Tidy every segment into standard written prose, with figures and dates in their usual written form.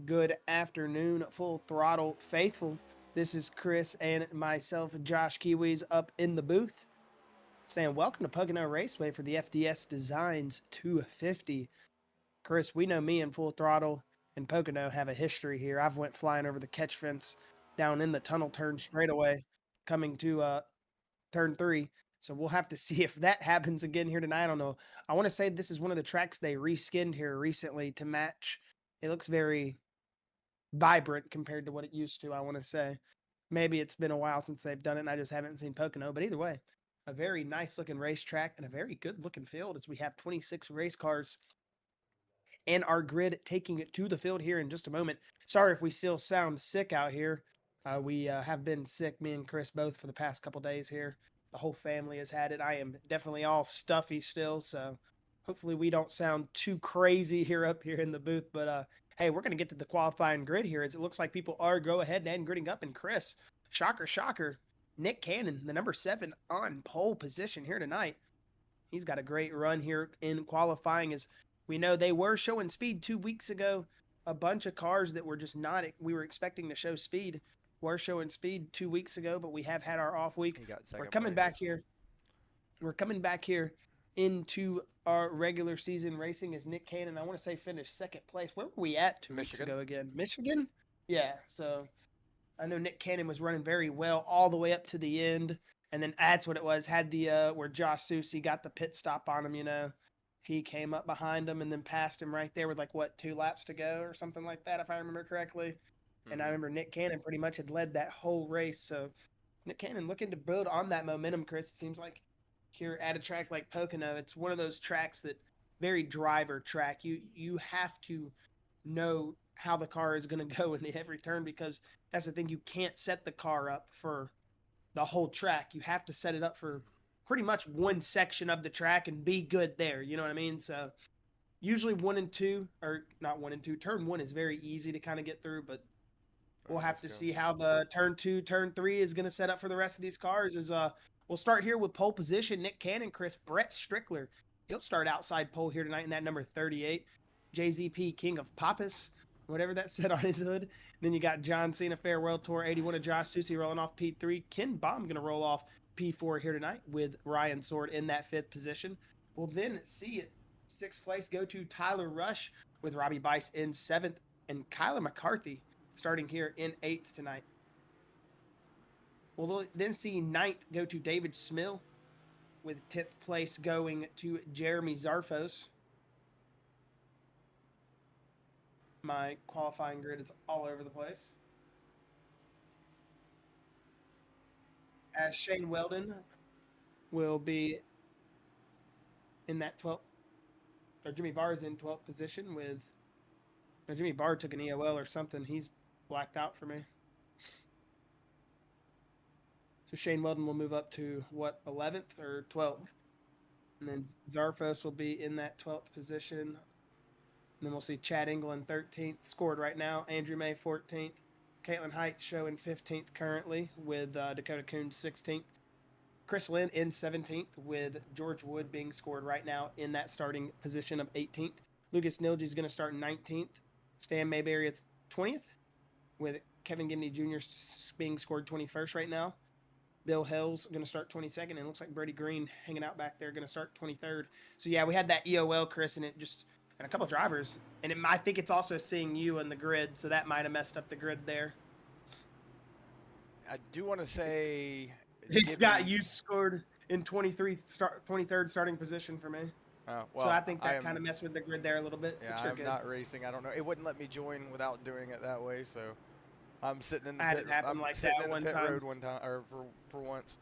Good afternoon, Full Throttle faithful. This is Chris and myself, Josh Kiwis, up in the booth, saying welcome to Pocono Raceway for the FDS Designs 250. Chris, we know me and Full Throttle and Pocono have a history here. I've went flying over the catch fence down in the tunnel turn straightaway, coming to turn 3. So we'll have to see if that happens again here tonight. I don't know. I want to say this is one of the tracks they reskinned here recently to match. It looks very vibrant compared to what it used to, I want to say. Maybe it's been a while since they've done it and I just haven't seen Pocono, but either way, a very nice looking racetrack and a very good looking field as we have 26 race cars and our grid taking it to the field here in just a moment. Sorry if we still sound sick out here. We have been sick, me and Chris both, for the past couple days here. The whole family has had it. I am definitely all stuffy still, so hopefully we don't sound too crazy here up here in the booth. But hey, we're going to get to the qualifying grid here as it looks like people are go ahead and gridding up. And Chris, shocker, Nick Cannon, the number 7 on pole position here tonight. He's got a great run here in qualifying as we know they were showing speed 2 weeks ago. A bunch of cars that were just not, we were expecting to show speed, were showing speed 2 weeks ago, but we have had our off week. He got We're second coming place. back here. We're coming back here into our regular season racing as Nick Cannon, I want to say, finished second place. Where were we at 2 weeks Michigan. ago again? Michigan? Yeah, so I know Nick Cannon was running very well all the way up to the end. And then that's what it was. Had the where Josh Susie got the pit stop on him, He came up behind him and then passed him right there with 2 laps to go or something like that, if I remember correctly. And I remember Nick Cannon pretty much had led that whole race. So Nick Cannon looking to build on that momentum, Chris. It seems like here at a track like Pocono, it's one of those tracks that very driver track. You have to know how the car is going to go in every turn because that's the thing. You can't set the car up for the whole track. You have to set it up for pretty much one section of the track and be good there. You know what I mean? So usually 1 and 2, or not 1 and 2, turn 1 is very easy to kind of get through, but we'll have to see how the turn 2, turn 3 is going to set up for the rest of these cars. We'll start here with pole position. Nick Cannon, Chris, Brett Strickler. He'll start outside pole here tonight in that number 38. JZP, King of Pappas, whatever that said on his hood. Then you got John Cena, Farewell Tour 81 of Josh Susie rolling off P3. Ken Baum going to roll off P4 here tonight with Ryan Sword in that 5th position. We'll then see it 6th place go to Tyler Rush with Robbie Bice in 7th and Kyler McCarthy starting here in 8th tonight. We'll then see 9th go to David Smill with 10th place going to Jeremy Zarfos. My qualifying grid is all over the place. As Shane Weldon will be in that 12th, or Jimmy Barr is in 12th position with, Jimmy Barr took an EOL or something. He's blacked out for me. So Shane Weldon will move up to, 11th or 12th? And then Zarfos will be in that 12th position. And then we'll see Chad England 13th, scored right now. Andrew May 14th. Caitlin Height showing 15th currently with Dakota Coons 16th. Chris Lynn in 17th with George Wood being scored right now in that starting position of 18th. Lucas Nilge is going to start 19th. Stan Mayberry 20th with Kevin Gimney Jr. being scored 21st right now. Bill Hill's going to start 22nd, and it looks like Brady Green hanging out back there going to start 23rd. So, yeah, we had that EOL, Chris, and a couple drivers. And I think it's also seeing you in the grid, so that might have messed up the grid there. I do want to say It's got you scored in 23rd starting position for me. Well, so I think that kind of messed with the grid there a little bit. Yeah, I'm not racing. I don't know. It wouldn't let me join without doing it that way, so I'm sitting in the pit. I'm sitting in the pit road one time, or for once.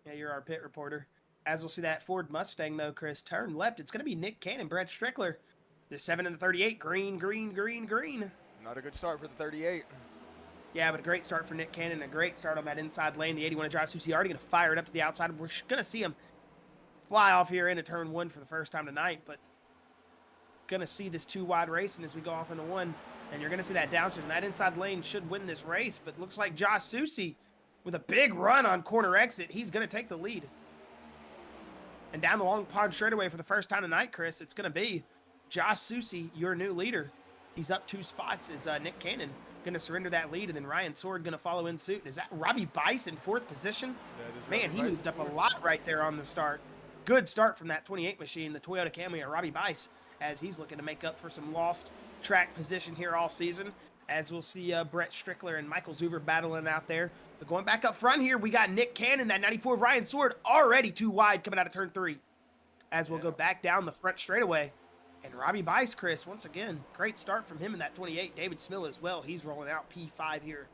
Yeah, you're our pit reporter. As we'll see that Ford Mustang, though, Chris, turn left. It's going to be Nick Cannon, Brett Strickler. The 7 and the 38, green. Not a good start for the 38. Yeah, but a great start for Nick Cannon. A great start on that inside lane. The 81 of Josh Susie already going to fire it up to the outside. We're going to see him fly off here into turn 1 for the first time tonight, but going to see this 2-wide racing as we go off into 1. And you're going to see that downshift. And that inside lane should win this race, but looks like Josh Susie with a big run on corner exit. He's going to take the lead. And down the long pond straightaway for the first time tonight, Chris, it's going to be Josh Susie, your new leader. He's up 2 spots. Is Nick Cannon going to surrender that lead, and then Ryan Sword going to follow in suit? Is that Robbie Bice in 4th position? Man, he moved up a lot right there on the start. Good start from that 28 machine, the Toyota Camry at Robbie Bice, as he's looking to make up for some lost track position here all season. As we'll see Brett Strickler and Michael Zuver battling out there. But going back up front here, we got Nick Cannon, that 94 Ryan Sword, already too wide coming out of turn 3. As we'll go back down the front straightaway. And Robbie Bice, Chris, once again, great start from him in that 28. David Smill as well. He's rolling out P5 here.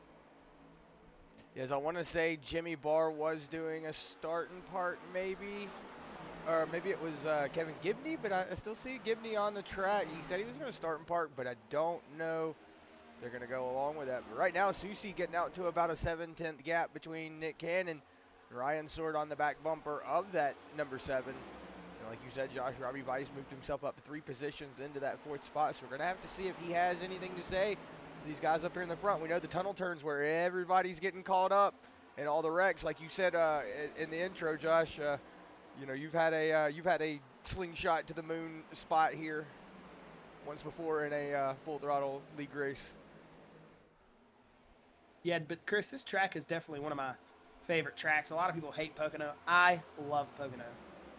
Yes, I want to say Jimmy Barr was doing a starting part maybe. Or maybe it was Kevin Gibney, but I still see Gibney on the track. He said he was going to start in park, but I don't know they're going to go along with that. But right now, Susie getting out to about a 7/10 gap between Nick Cannon and Ryan Sword on the back bumper of that number 7. And like you said, Josh, Robbie Bice moved himself up 3 positions into that 4th spot. So we're going to have to see if he has anything to say to these guys up here in the front. We know the tunnel turns where everybody's getting caught up and all the wrecks. Like you said in the intro, Josh, you know, you've had a slingshot to the moon spot here once before in a full throttle league race. Yeah, but Chris, this track is definitely one of my favorite tracks. A lot of people hate Pocono. I love Pocono.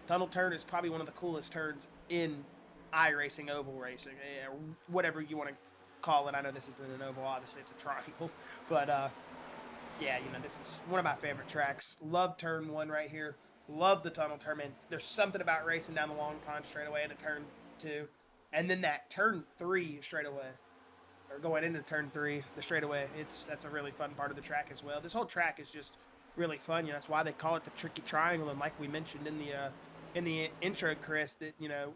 Tunnel turn is probably one of the coolest turns in iRacing, oval racing, whatever you want to call it. I know this isn't an oval, obviously it's a triangle, but yeah, you know, this is one of my favorite tracks. Love turn 1 right here. Love the tunnel turn, man. There's something about racing down the long pond straightaway into turn 2. And then that turn 3 straightaway, or going into turn 3, the straightaway, that's a really fun part of the track as well. This whole track is just really fun. You know, that's why they call it the tricky triangle. And like we mentioned in the intro, Chris, that, you know,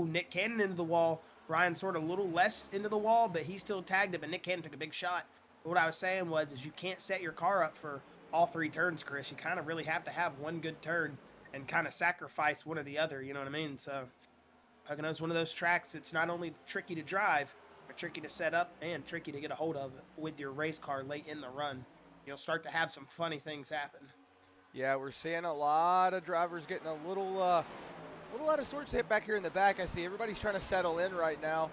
Nick Cannon into the wall. Ryan sort of a little less into the wall, but he still tagged it, but Nick Cannon took a big shot. But what I was saying is you can't set your car up for all 3 turns, Chris. You kind of really have to have one good turn and kind of sacrifice one or the other, you know what I mean? So Pocono's one of those tracks. It's not only tricky to drive, but tricky to set up and tricky to get a hold of with your race car late in the run. You'll start to have some funny things happen. Yeah, we're seeing a lot of drivers getting a little out of sorts hit back here in the back. I see everybody's trying to settle in right now.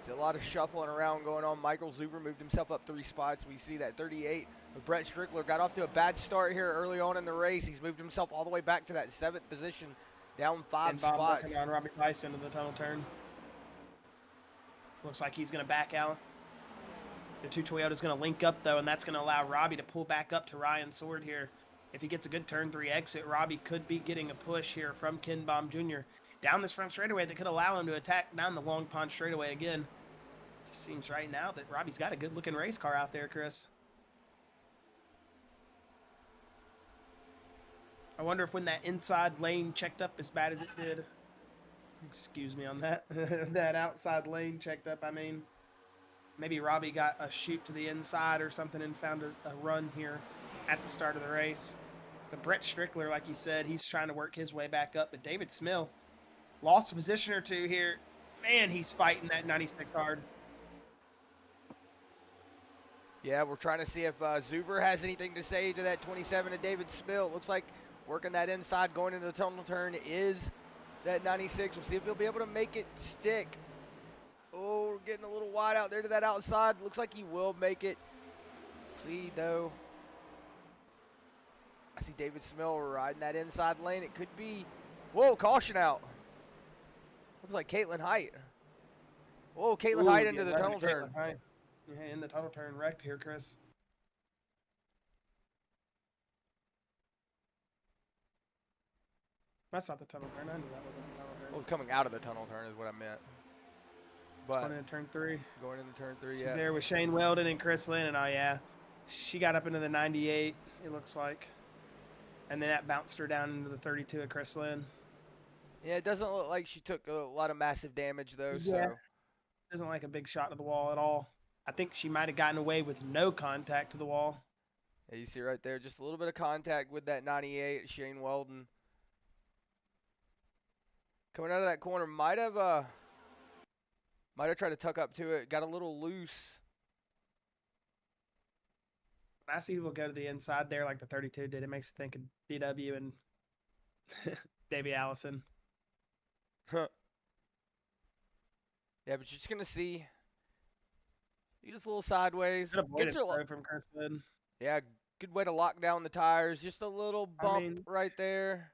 See a lot of shuffling around going on. Michael Zuber moved himself up 3 spots. We see that 38 of Brett Strickler got off to a bad start here early on in the race. He's moved himself all the way back to that 7th position, down 5 spots. Working on Robbie Bice into the tunnel turn. Looks like he's going to back out. The 2 Toyotas going to link up, though, and that's going to allow Robbie to pull back up to Ryan Sword here. If he gets a good turn 3 exit, Robbie could be getting a push here from Ken Baum Jr. down this front straightaway that could allow him to attack down the long pond straightaway again. It seems right now that Robbie's got a good-looking race car out there, Chris. I wonder if when that inside lane checked up as bad as it did, excuse me on that, that outside lane checked up, I mean, maybe Robbie got a shoot to the inside or something and found a run here at the start of the race. But Brett Strickler, like you said, he's trying to work his way back up. But David Smill lost a position or 2 here. Man, he's fighting that 96 hard. Yeah, we're trying to see if Zuber has anything to say to that 27 of David Smill. It looks like working that inside going into the tunnel turn is that 96. We'll see if he'll be able to make it stick. Oh, getting a little wide out there to that outside. Looks like he will make it. See, though. I see David Smill riding that inside lane. It could be, whoa, caution out. Looks like Caitlin Height. Whoa, Caitlin Height into the tunnel turn. Yeah, in the tunnel turn wrecked here, Chris. That's not the tunnel turn. I knew that wasn't the tunnel turn. Well, coming out of the tunnel turn is what I meant. But going into turn 3. Going into turn 3, yeah. There with Shane Weldon and Chris Lynn, and oh yeah, she got up into the 98, it looks like. And then that bounced her down into the 32 of Chris Lynn. Yeah, it doesn't look like she took a lot of massive damage, though. Yeah. So doesn't like a big shot to the wall at all. I think she might have gotten away with no contact to the wall. Yeah, you see right there, just a little bit of contact with that 98, Shane Weldon. Coming out of that corner, might have tried to tuck up to it, got a little loose. When I see people go to the inside there like the 32 did, it makes me think of DW and Davey Allison. Huh. Yeah, but you're just going to see just a little sideways. Good avoidance throw from Chris Hood. Yeah, good way to lock down the tires. Just a little I bump mean, right there.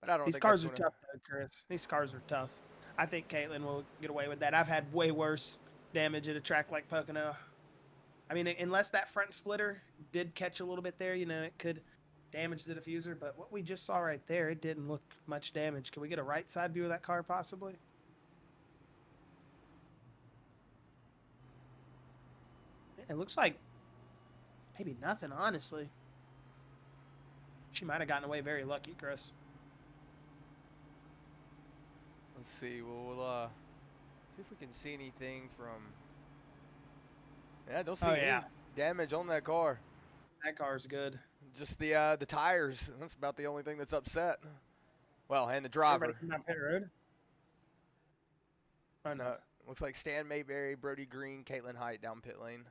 But I don't these think that's cars are going to. tough, though, Chris. These cars are tough. I think Caitlin will get away with that. I've had way worse damage at a track like Pocono. I mean, unless that front splitter did catch a little bit there, it could damage the diffuser. But what we just saw right there, it didn't look much damage. Can we get a right side view of that car, possibly? It looks like maybe nothing, honestly. She might have gotten away very lucky, Chris. Let's see. We'll see if we can see anything from. Yeah, I don't see any damage on that car. That car's good. Just the tires. That's about the only thing that's upset. Well, and the driver. Everybody come down pit road. Oh no. Looks like Stan Mayberry, Brody Green, Caitlin Height down pit lane.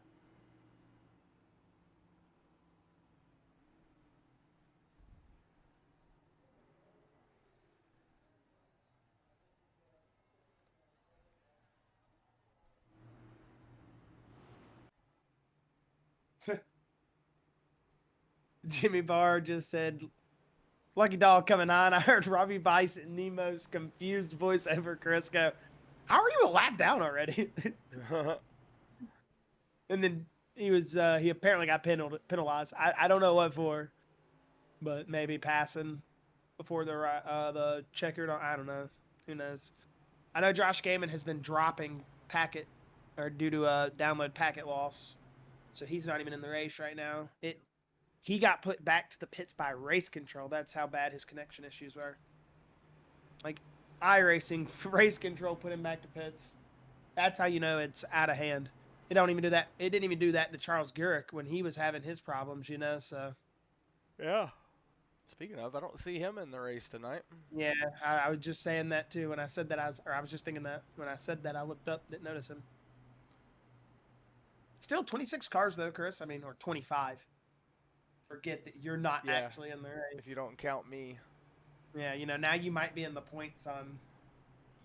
Jimmy Barr just said, "Lucky dog coming on." I heard Robbie Bice and Nemo's confused voice over Chris go, "How are you a lap down already?" And then he apparently got penalized. I don't know what for, but maybe passing before the checkered. I don't know. Who knows? I know Josh Gaiman has been dropping packet or due to a download packet loss, so he's not even in the race right now. He got put back to the pits by race control. That's how bad his connection issues were. Like iRacing, race control put him back to pits. That's how you know it's out of hand. It don't even do that. It didn't even do that to Charles Gurrick when he was having his problems, so. Yeah. Speaking of, I don't see him in the race tonight. Yeah, I was just saying that too when I said that. I was just thinking that when I said that I looked up, didn't notice him. Still 26 cars though, Chris. I mean, or 25. Forget that you're not actually in the race. If you don't count me. Yeah, now you might be in the points on.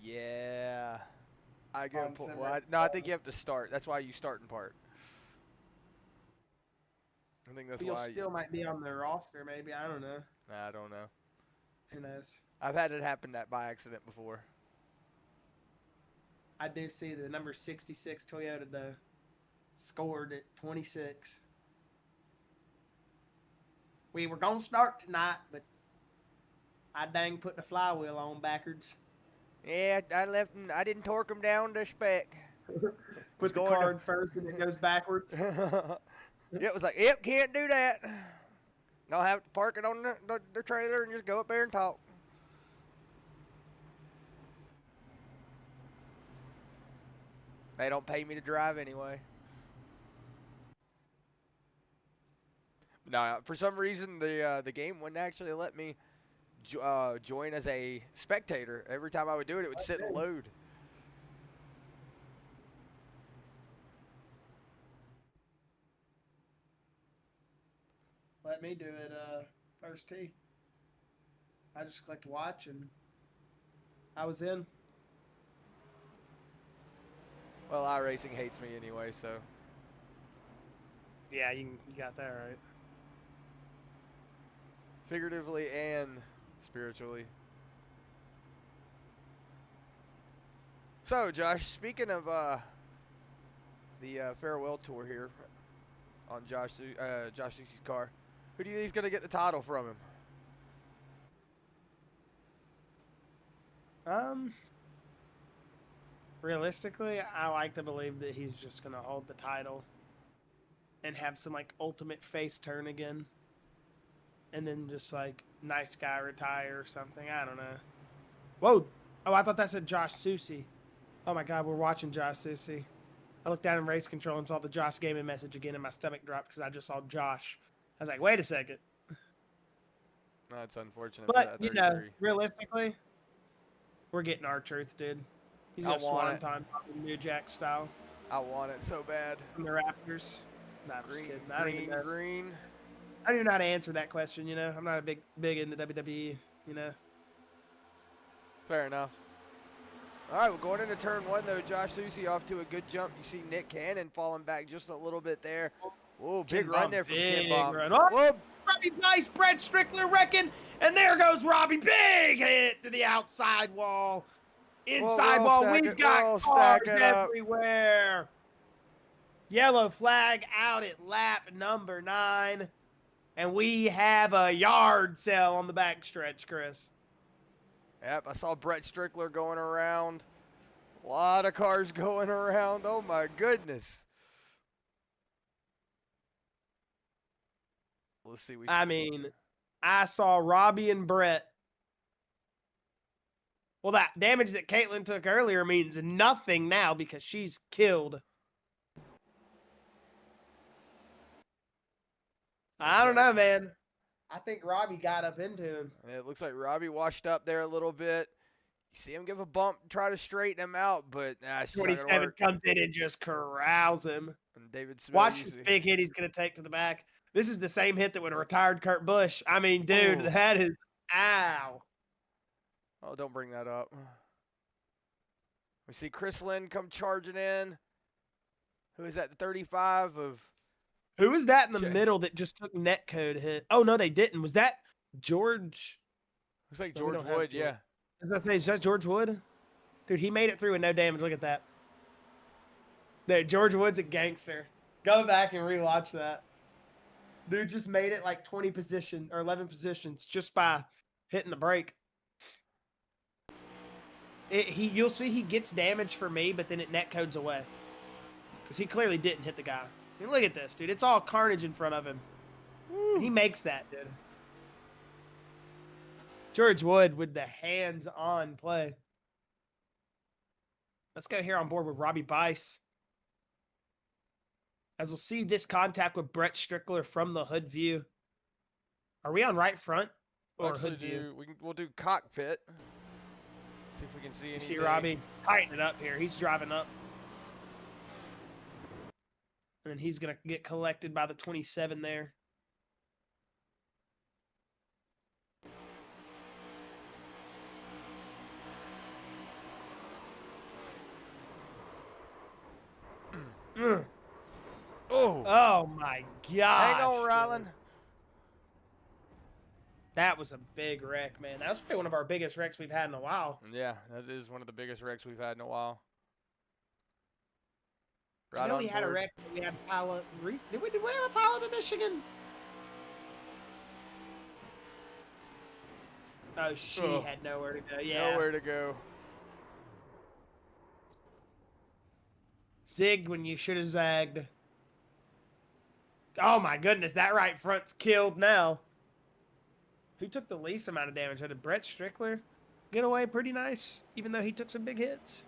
Yeah. I get a point. Well, I think you have to start. That's why you start in part. I think that's why. You still might be on the roster, maybe. I don't know. I don't know. Who knows? I've had it happen that by accident before. I do see the number 66 Toyota though scored at 26. We were gonna start tonight, but I dang put the flywheel on backwards. Yeah, I left. I didn't torque them down to spec. Put the car in first and it goes backwards. It was like, yep, can't do that. I'll have to park it on the trailer and just go up there and talk. They don't pay me to drive anyway. No, for some reason the game wouldn't actually let me join as a spectator. Every time I would do it, it would sit and load. Let me do it first tee. I just clicked watch and I was in. Well, iRacing hates me anyway, so. Yeah, you got that right. Figuratively and spiritually. So, Josh, speaking of the farewell tour here on Josh Susie's car, who do you think is going to get the title from him? Realistically, I like to believe that he's just going to hold the title and have some ultimate face turn again. And then just nice guy retire or something. I don't know. Whoa. Oh, I thought that said Josh Susie. Oh my God, we're watching Josh Susie. I looked down in race control and saw the Josh Gaiman message again and my stomach dropped because I just saw Josh. I was like, wait a second. That's unfortunate. But, realistically, we're getting our truth, dude. He's got Swan time, New Jack style. I want it so bad. From the Raptors. Nah, I'm just kidding. Green. I don't even know how to answer that question, I'm not a big into WWE, Fair enough. All right, we're going into turn one, though. Josh Susie off to a good jump. You see Nick Cannon falling back just a little bit there. Whoa, big Ken run Baum, there from big Ken Baum. run. Oh, Whoa, Robbie Bice, Brett Strickler wrecking, and there goes Robbie. Big hit to the outside wall. whoa, we're Inside all wall, stacking. we've We're got all cars stacking up. everywhere. Yellow flag out at lap number 9. And we have a yard sale on the backstretch, Chris. Yep, I saw Brett Strickler going around. A lot of cars going around. Oh, my goodness. Let's see. I mean, I saw Robbie and Brett. Well, that damage that Caitlin took earlier means nothing now because she's killed. I don't know, man. I think Robbie got up into him. It looks like Robbie washed up there a little bit. You see him give a bump, try to straighten him out, but it's just not gonna 27 work. comes in and just corrals him. And David Smith. Watch this big hit he's going to take to the back. This is the same hit that would have retired Kurt Busch. I mean, dude, Oh. that is, ow. Oh, don't bring that up. We see Chris Lynn come charging in. Who is that, the 35 of... Who was that in the Check. middle that just took netcode hit? Oh, no, they didn't. Was that George? Looks like No, we George don't have Wood, George. yeah. I was about to say, is that George Wood? Dude, he made it through with no damage. Look at that. Dude, George Wood's a gangster. Go back and rewatch that. Dude just made it like 20 positions or 11 positions just by hitting the brake. You'll see he gets damage for me, but then it netcodes away. Because he clearly didn't hit the guy. I mean, look at this, dude. It's all carnage in front of him. And he makes that, dude. George Wood with the hands-on play. Let's go here on board with Robbie Bice. As we'll see this contact with Brett Strickler from the hood view. Are we on right front or hood view? We'll do cockpit. See if we can see anything. You see Robbie tighten it up here. He's driving up. And then he's going to get collected by the 27 there. Oh my gosh. Hang on, Rylan. That was a big wreck, man. That was probably one of our biggest wrecks we've had in a while. Yeah, that is one of the biggest wrecks we've had in a while. I know we had a wreck. We had a pile up. Did we have a pile up in Michigan? Oh, she had nowhere to go. Yeah. Nowhere to go. Zigged when you should have zagged. Oh my goodness, that right front's killed now. Who took the least amount of damage? Did Brett Strickler get away pretty nice, even though he took some big hits?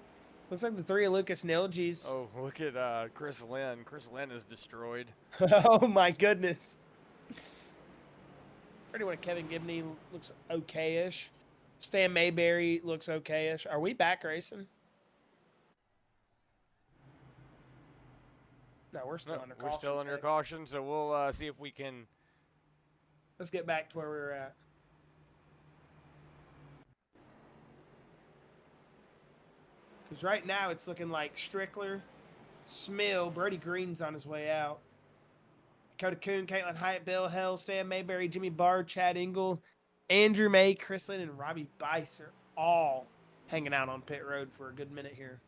Looks like the 3 of Lucas Nilges. Oh, look at Chris Lynn. Chris Lynn is destroyed. Oh my goodness. Pretty much Kevin Gibney looks okay-ish. Stan Mayberry looks okay-ish. Are we back racing? No, we're still under caution. We're still under caution, so we'll see if we can... Let's get back to where we were at. Because right now it's looking like Strickler, Smill, Brody Green's on his way out. Dakota Kuhn, Caitlin Hyatt, Bill Hell, Stan Mayberry, Jimmy Barr, Chad Engel, Andrew May, Chris Lynn, and Robbie Bice are all hanging out on pit road for a good minute here.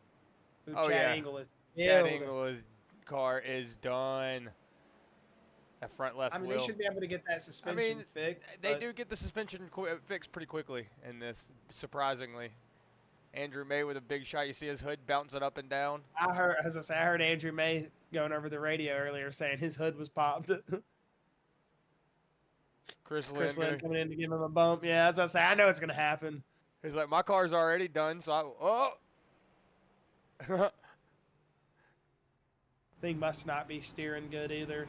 Ooh, Oh, Chad yeah. Engel is Chad killed. Engel's car is done. That front left I mean, wheel. they should be able to get that suspension fixed. They do get the suspension fixed pretty quickly in this, surprisingly. Andrew May with a big shot. You see his hood bouncing up and down. I heard Andrew May going over the radio earlier saying his hood was popped. Chris Lynn coming in to give him a bump. Yeah, that's what I say. I know it's going to happen. He's like, my car's already done, so oh! Thing must not be steering good either.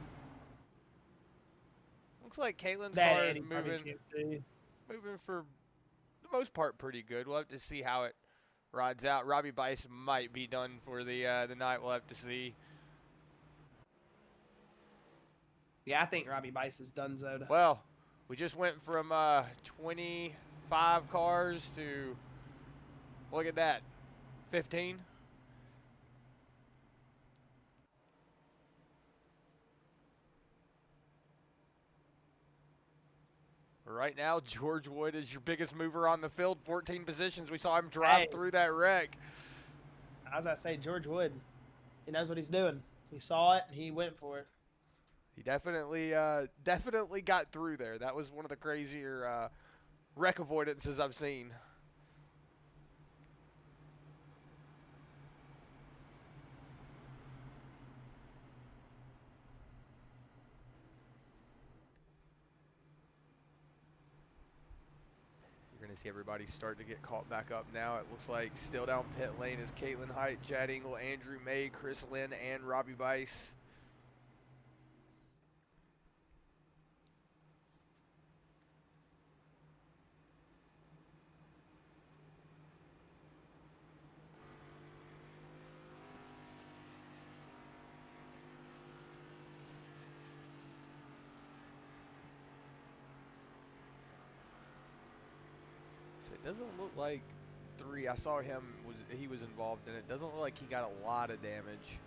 Looks like Caitlin's That car is Andy probably moving can't see. for the most part pretty good. We'll have to see how it rides out. Robbie Bice might be done for the night. We'll have to see. Yeah, I think Robbie Bice is done, Zoda. Well, we just went from 25 cars to, look at that, 15. Right now, George Wood is your biggest mover on the field. 14 positions. We saw him drive Hey, through that wreck. as I say, George Wood, he knows what he's doing. He saw it and he went for it. He definitely got through there. That was one of the crazier wreck avoidances I've seen. You're going to see everybody start to get caught back up now. It looks like still down pit lane is Caitlin Height, Jad Engel, Andrew May, Chris Lynn, and Robbie Bice. So it doesn't look like I saw he was involved in it. Doesn't look like he got a lot of damage.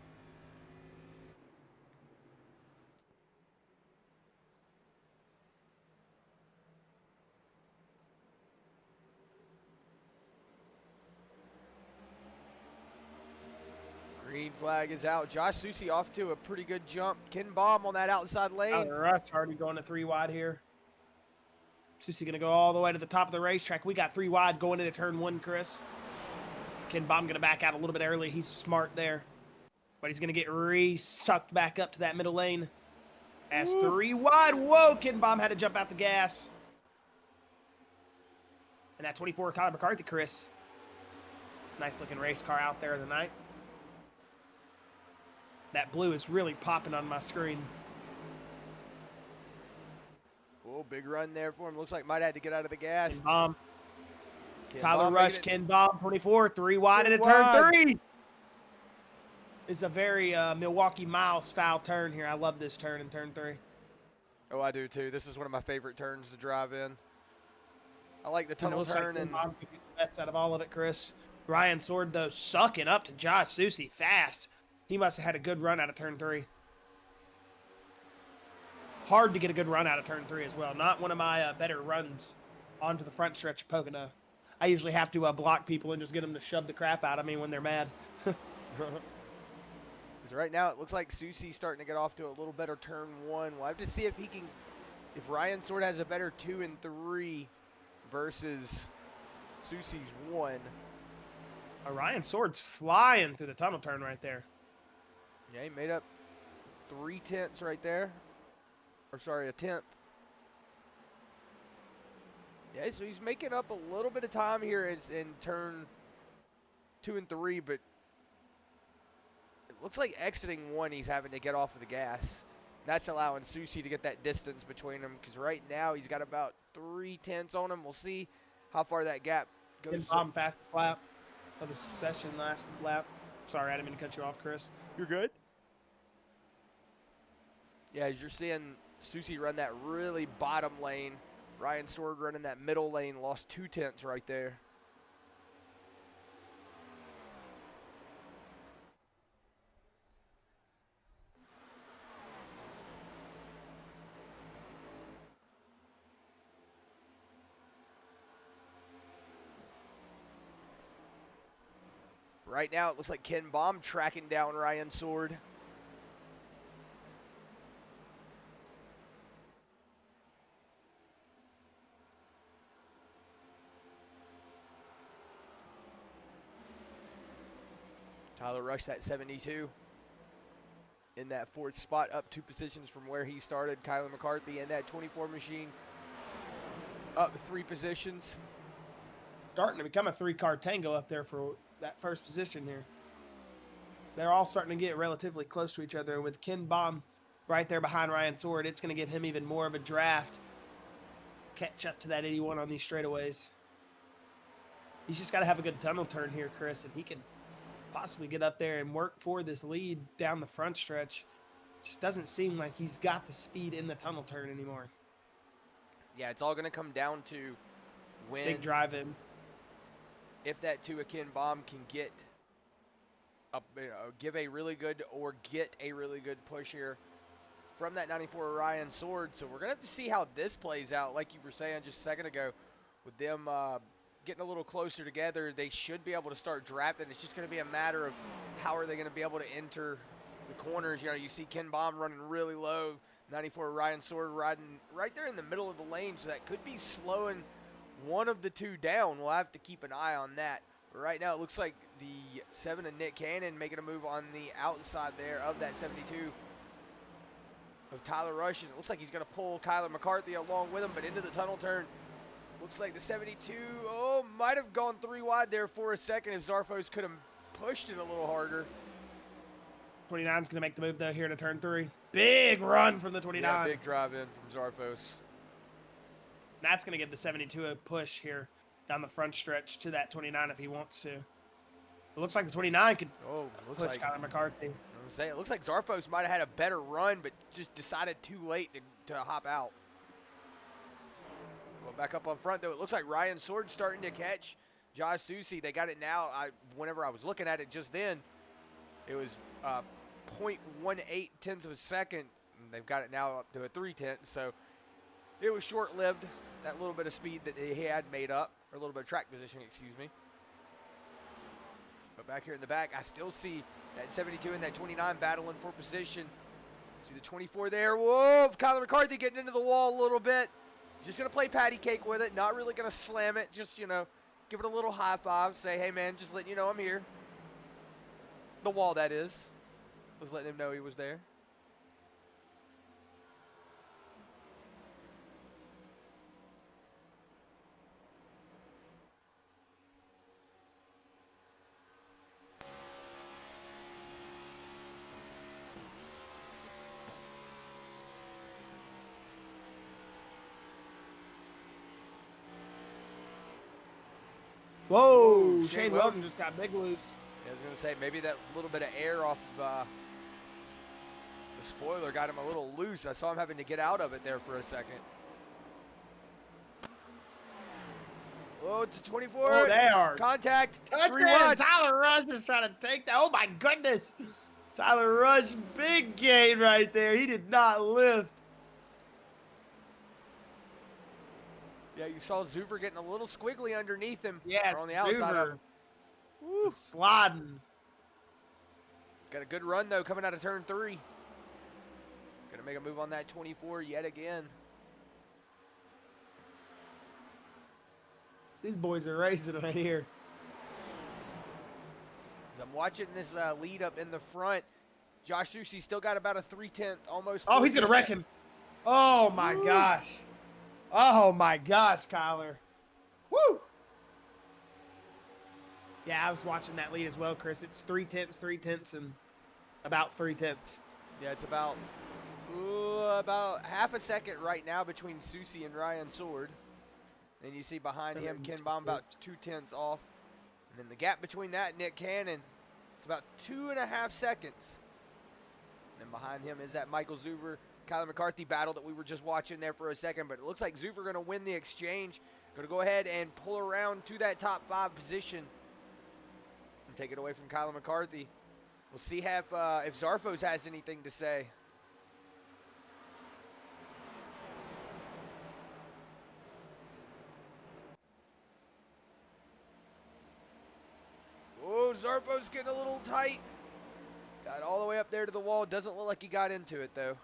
Green flag is out. Josh Susi off to a pretty good jump. Ken Baum on that outside lane. Russ already going to 3 wide here. Susie going to go all the way to the top of the racetrack. We got 3 wide going into turn 1, Chris. Ken Baum going to back out a little bit early. He's smart there. But he's going to get sucked back up to that middle lane. As 3 wide. Whoa, Ken Baum had to jump out the gas. And that 24 Connor McCarthy, Chris. Nice looking race car out there tonight. That blue is really popping on my screen. Oh, big run there for him. Looks like might have had to get out of the gas. Ken Baum. Tyler Rush, Ken Baum, 24, 3 wide into turn 3. It's a very Milwaukee Mile style turn here. I love this turn in turn 3. Oh, I do too. This is one of my favorite turns to drive in. I like the tunnel turn. Like and the best out of all of it, Chris. Ryan Sword, though, sucking up to Josh Susi fast. He must have had a good run out of turn 3. Hard to get a good run out of turn 3 as well. Not one of my better runs onto the front stretch of Pocono. I usually have to block people and just get them to shove the crap out of me when they're mad. Because right now it looks like Susi's starting to get off to a little better turn 1. We'll have to see if if Ryan Sword has a better 2 and 3 versus Susi's 1. Ryan Sword's flying through the tunnel turn right there. Yeah, he made up 3/10 right there. Or sorry, a 10th. Yeah, so he's making up a little bit of time here in turn 2 and 3, but it looks like exiting 1, he's having to get off of the gas. That's allowing Susi to get that distance between them, because right now he's got about 3/10 on him. We'll see how far that gap goes. Ken Baum fastest lap of the session last lap. Sorry, I didn't mean to cut you off, Chris. You're good. Yeah, as you're seeing Susi run that really bottom lane. Ryan Sword running that middle lane, lost 2/10 right there. Right now, it looks like Ken Baum tracking down Ryan Sword. Tyler Rush, that 72. In that 4th spot, up 2 positions from where he started. Kyler McCarthy in that 24 machine, up 3 positions. Starting to become a 3-car tango up there for that first position here. They're all starting to get relatively close to each other. With Ken Baum right there behind Ryan Sword, it's going to give him even more of a draft. Catch up to that 81 on these straightaways. He's just got to have a good tunnel turn here, Chris, and he can possibly get up there and work for this lead down the front stretch. Just doesn't seem like he's got the speed in the tunnel turn anymore. Yeah, it's all going to come down to when big drive in. If that Ken Baum can get give a really good or get a really good push here from that 94 Orion Sword. So we're going to have to see how this plays out. Like you were saying just a second ago, with them getting a little closer together, they should be able to start drafting. It's just going to be a matter of how are they going to be able to enter the corners. You know, you see Ken Baum running really low, 94 Orion Sword riding right there in the middle of the lane, so that could be slowing one of the two down. We'll have to keep an eye on that. But right now, it looks like the 7 of Nick Cannon making a move on the outside there of that 72 of Tyler Rush. And it looks like he's going to pull Kyler McCarthy along with him, but into the tunnel turn. Looks like the 72, might have gone 3 wide there for a second if Zarfos could have pushed it a little harder. 29's going to make the move, though, here to turn 3. Big run from the 29. Yeah, big drive in from Zarfos. That's going to give the 72 a push here down the front stretch to that 29 if he wants to. It looks like the 29 could push Kyler McCarthy. It looks like Zarfos might have had a better run, but just decided too late to hop out. Going back up on front, though, it looks like Ryan Sword starting to catch Josh Susi. They got it now. Whenever I was looking at it just then, it was 0.18 tenths of a second. And they've got it now up to a 3/10. So it was short-lived, that little bit of speed that he had made up, or a little bit of track position, excuse me. But back here in the back, I still see that 72 and that 29 battling for position. See the 24 there. Whoa, Kyler McCarthy getting into the wall a little bit. Just going to play patty cake with it. Not really going to slam it. Just, give it a little high five. Say, hey, man, just letting you know I'm here. The wall, that is. Was letting him know he was there. Whoa, Shane Weldon just got big loose. Yeah, I was going to say, maybe that little bit of air off of the spoiler got him a little loose. I saw him having to get out of it there for a second. Whoa, it's a 24. Oh, they are. Contact. Touchdown. Tyler Rush is trying to take that. Oh, my goodness. Tyler Rush, big gain right there. He did not lift. Yeah, you saw Zuver getting a little squiggly underneath him. Yeah, on the outside of him. Woo, sliding. Got a good run, though, coming out of turn 3. Gonna make a move on that 24 yet again. These boys are racing right here. As I'm watching this lead up in the front, Josh Susi still got about a 3/10, almost. Oh, he's gonna wreck him. Oh my gosh. Oh my gosh, Kyler. Woo! Yeah, I was watching that lead as well, Chris. It's 3/10, and about 3/10. Yeah, it's about half a second right now between Susi and Ryan Sword. Then you see behind him Ken Baum about 2/10 off. And then the gap between that and Nick Cannon, it's about 2.5 seconds. And then behind him is that Michael Zuver, Kyler McCarthy battle that we were just watching there for a second. But it looks like Zuver going to win the exchange. Going to go ahead and pull around to that top 5 position and take it away from Kyler McCarthy. We'll see if Zarfos has anything to say. Oh, Zarfos getting a little tight. Got all the way up there to the wall. Doesn't look like he got into it, though.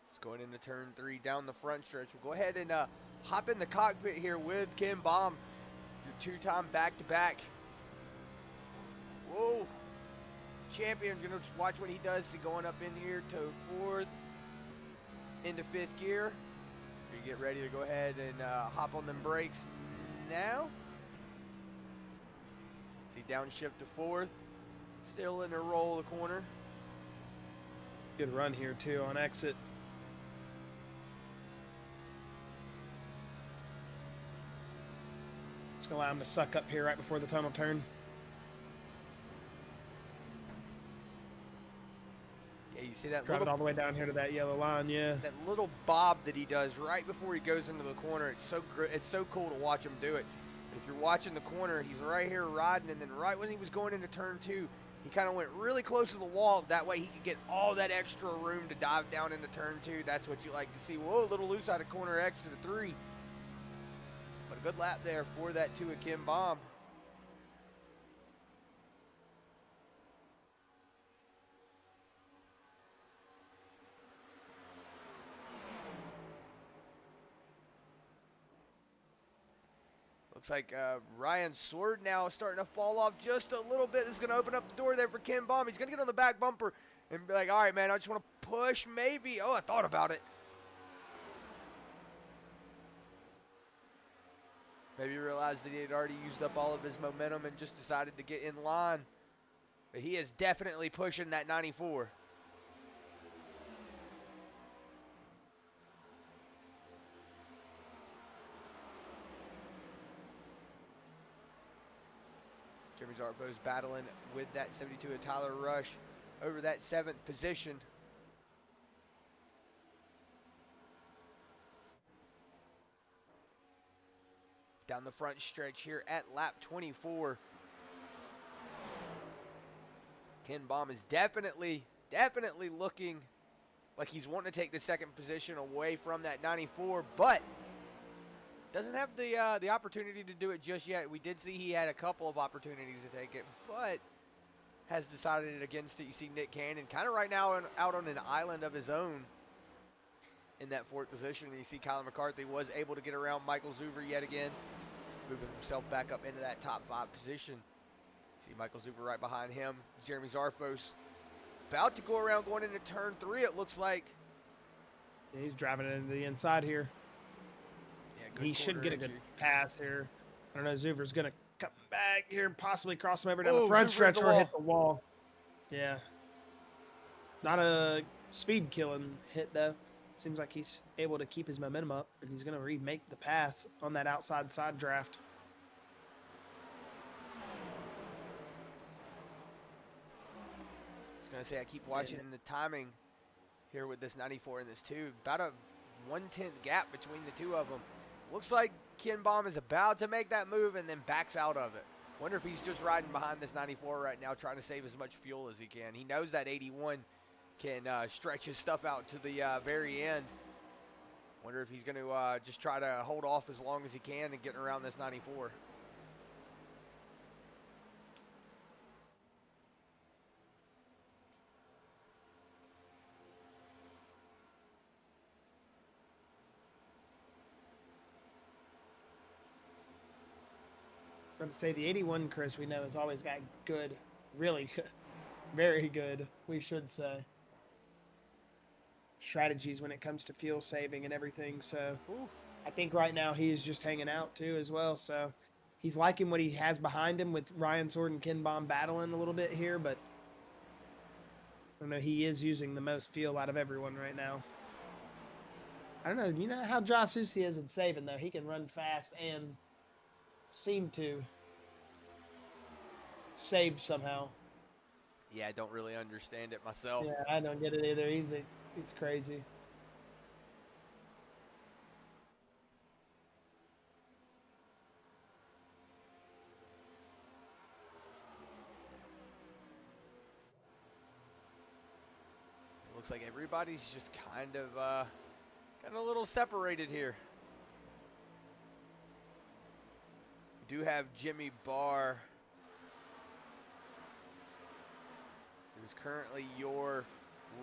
It's going into turn 3 down the front stretch. We'll go ahead and hop in the cockpit here with Ken Baum, your 2-time back-to-back. Whoa. Champion, gonna just watch what he does. See, going up in here to 4th, into 5th gear. You get ready to go ahead and hop on them brakes now. See, downshift to 4th, still in the roll of the corner. Good run here too on exit. Just gonna allow him to suck up here right before the tunnel turn. You see that Drive it all the way down here to that yellow line, yeah. that little bob that he does right before he goes into the corner. It's so cool to watch him do it. And if you're watching the corner, he's right here riding, and then right when he was going into turn 2, he kind of went really close to the wall. That way he could get all that extra room to dive down into turn 2. That's what you like to see. Whoa, a little loose out of corner X to the 3. But a good lap there for that 2 of Ken Baum. Looks like Ryan's sword now is starting to fall off just a little bit. This is going to open up the door there for Ken Baum. He's going to get on the back bumper and be like, all right, man, I just want to push maybe. Oh, I thought about it. Maybe he realized that he had already used up all of his momentum and just decided to get in line. But he is definitely pushing that 94. Jeremy Zartfo's battling with that 72 of Tyler Rush over that 7th position. Down the front stretch here at lap 24. Ken Baum is definitely looking like he's wanting to take the 2nd position away from that 94, but doesn't have the opportunity to do it just yet. We did see he had a couple of opportunities to take it, but has decided against it. You see Nick Cannon kind of right now out on an island of his own in that 4th position. And you see Colin McCarthy was able to get around Michael Zuber yet again, moving himself back up into that top 5 position. See Michael Zuber right behind him. Jeremy Zarfos about to go around going into turn 3, it looks like. Yeah, he's driving it into the inside here. He should get a good pass here. I don't know, Zuber's going to come back here, possibly cross him over down the front stretch or hit the wall. Yeah. Not a speed-killing hit, though. Seems like he's able to keep his momentum up, and he's going to remake the pass on that outside side draft. I was going to say, I keep watching the timing here with this 94 and this 2. About a 1/10 gap between the 2 of them. Looks like Ken Baum is about to make that move and then backs out of it. Wonder if he's just riding behind this 94 right now, trying to save as much fuel as he can. He knows that 81 can stretch his stuff out to the very end. Wonder if he's going to just try to hold off as long as he can and get around this 94. I was going to say the 81, Chris, we know has always got good, really good, very good, we should say, strategies when it comes to fuel saving and everything. So I think right now he is just hanging out too as well. So he's liking what he has behind him with Ryan Sword and Ken Baum battling a little bit here, but I don't know, he is using the most fuel out of everyone right now. I don't know, you know how Josh Susi is in saving though. He can run fast and seem to save somehow. Yeah, I don't really understand it myself. Yeah, I don't get it either. He's crazy. It looks like everybody's just kind of a little separated here. We do have Jimmy Barr, who's currently your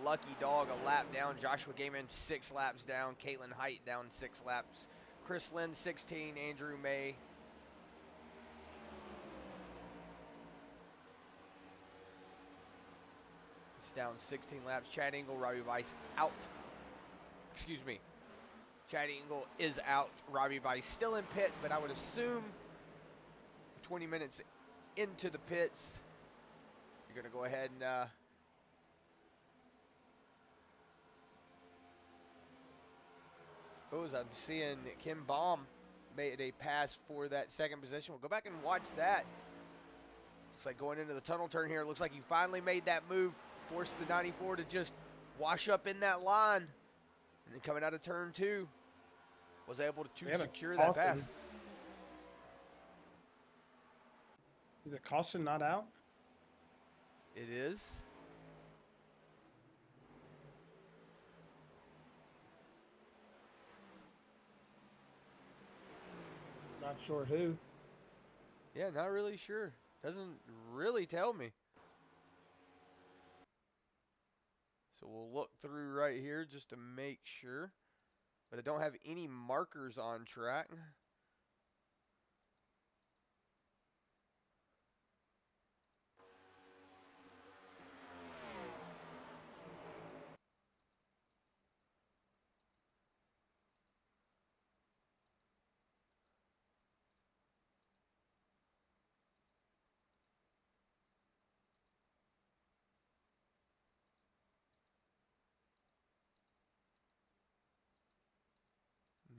lucky dog, a lap down. Joshua Gaiman 6 laps down. Caitlin Height down 6 laps. Chris Lynn 16. Andrew May is down 16 laps. Chad Engel, Robbie Weiss out. Excuse me. Chad Engel is out. Robbie Weiss still in pit, but I would assume 20 minutes into the pits, you're going to go ahead and I'm seeing Ken Baum made a pass for that 2nd position. We'll go back and watch that. Looks like going into the tunnel turn here. Looks like he finally made that move, forced the 94 to just wash up in that line. And then coming out of turn 2, was able to We have a secure that pass. caution. Is the caution not out? It is. Not sure who. Yeah, not really sure. Doesn't really tell me. So we'll look through right here just to make sure. But I don't have any markers on track.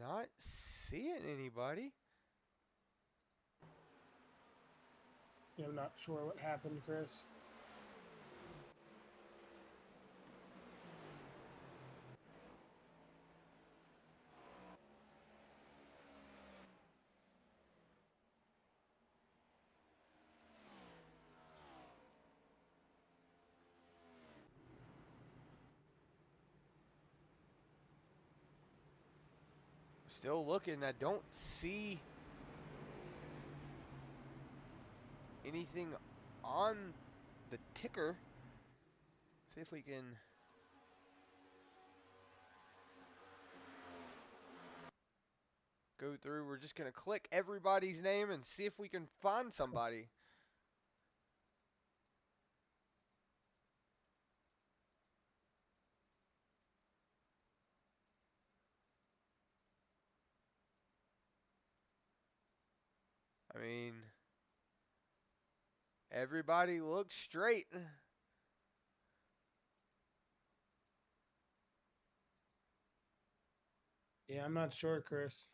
Not seeing anybody. Yeah, I'm not sure what happened, Chris. Still looking. I don't see anything on the ticker. See if we can go through. We're just going to click everybody's name and see if we can find somebody. I mean, everybody looks straight. Yeah, I'm not sure, Chris.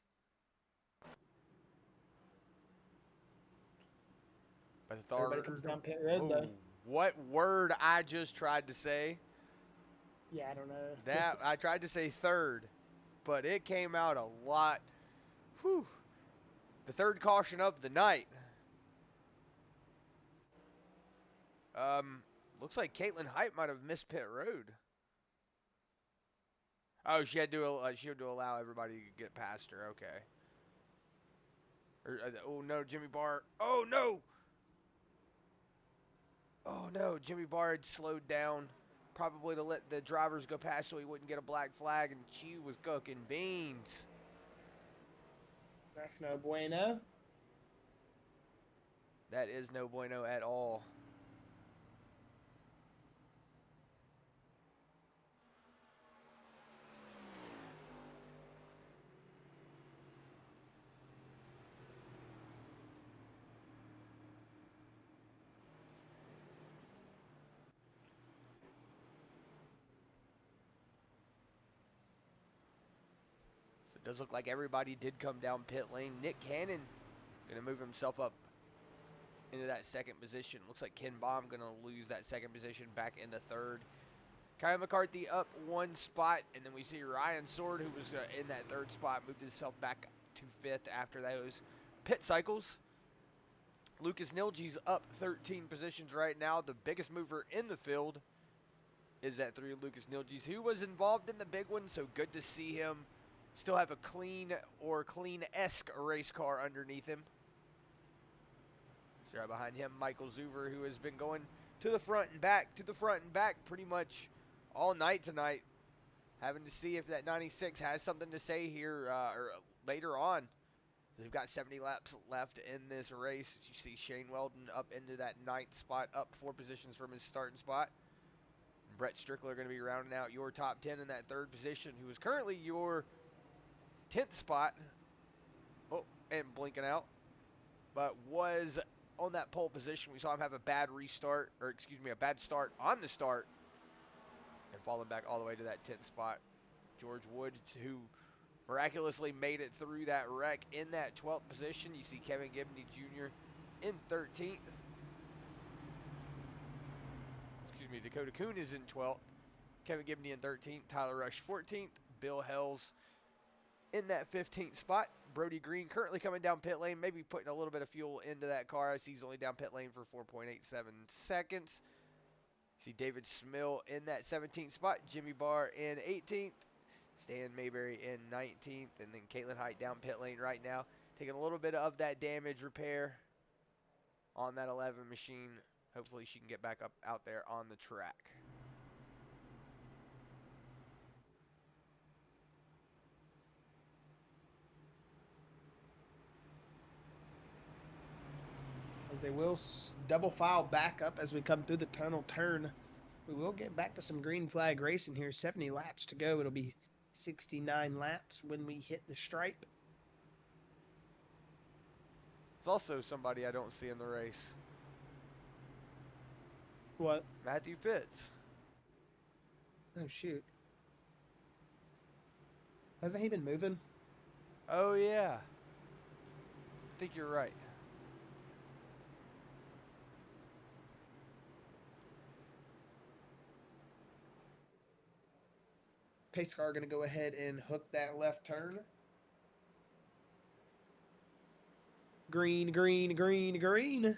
But Everybody comes down pit road, though. What word I just tried to say? Yeah, I don't know. That I tried to say third, but it came out a lot. Whew. The third caution of the night. Looks like Caitlin Height might have missed pit road. Oh, she had to allow everybody to get past her. Okay. Oh no, Jimmy Barr. Oh no. Oh no, Jimmy Barr had slowed down, probably to let the drivers go past so he wouldn't get a black flag, and she was cooking beans. That's no bueno. That is no bueno at all. So it does look like everybody did come down pit lane. Nick Cannon going to move himself up into that second position. Looks like Ken Baum going to lose that second position back into third. Kyle McCarthy up one spot, and then we see Ryan Sword, who was in that third spot, moved himself back to fifth after those pit cycles. Lucas Nilge's up 13 positions right now. The biggest mover in the field is that 3 Lucas Nilge's, who was involved in the big one, so good to see him still have a clean or clean-esque race car underneath him. So right behind him, Michael Zuber, who has been going to the front and back, pretty much all night tonight. Having to see if that 96 has something to say here or later on. They've got 70 laps left in this race. You see Shane Weldon up into that 9th spot, up 4 positions from his starting spot. And Brett Strickler going to be rounding out your top 10 in that 3rd position, who is currently your 10th spot. Oh, and blinking out. But was on that pole position. We saw him have a bad restart, or excuse me, a bad start on the start, and falling back all the way to that 10th spot. George Wood, who miraculously made it through that wreck in that 12th position. You see Kevin Gibney Jr. in 13th. Excuse me, Dakota Kuhn is in 12th. Kevin Gibney in 13th, Tyler Rush 14th, Bill Hells in that 15th spot. Brody Green currently coming down pit lane, maybe putting a little bit of fuel into that car. I see he's only down pit lane for 4.87 seconds. See David Smill in that 17th spot, Jimmy Barr in 18th, Stan Mayberry in 19th, and then Caitlin Height down pit lane right now, taking a little bit of that damage repair on that 11 machine. Hopefully she can get back up out there on the track. As they will double file back up as we come through the tunnel turn. We will get back to some green flag racing here. 70 laps to go. It'll be 69 laps when we hit the stripe. It's also somebody I don't see in the race. What? Matthew Fitz. Oh, shoot. Hasn't he been moving? Oh, yeah. I think you're right. Pace car going to go ahead and hook that left turn. Green, green, green, green.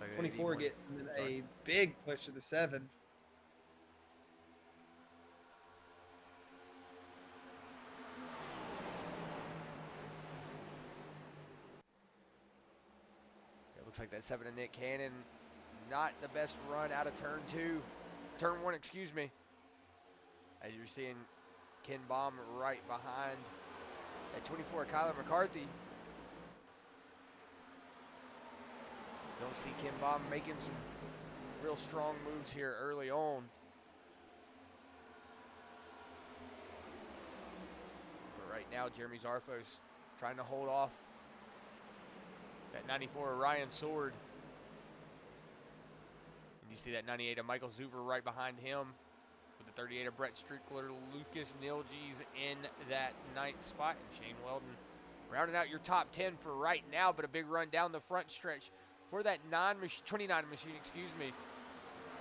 Like 24 getting a big push to the 7. It looks like that 7 of Nick Cannon, not the best run out of turn 1, excuse me. As you're seeing Ken Baum right behind that 24 Kyler McCarthy. Don't see Ken Baum making some real strong moves here early on. But right now, Jeremy Zarfos trying to hold off that 94 Ryan Sword. And you see that 98 of Michael Zuver right behind him. With the 38 of Brett Strickler, Lucas Nilges in that 9th spot. And Shane Weldon rounding out your top 10 for right now, but a big run down the front stretch for that 29 machine,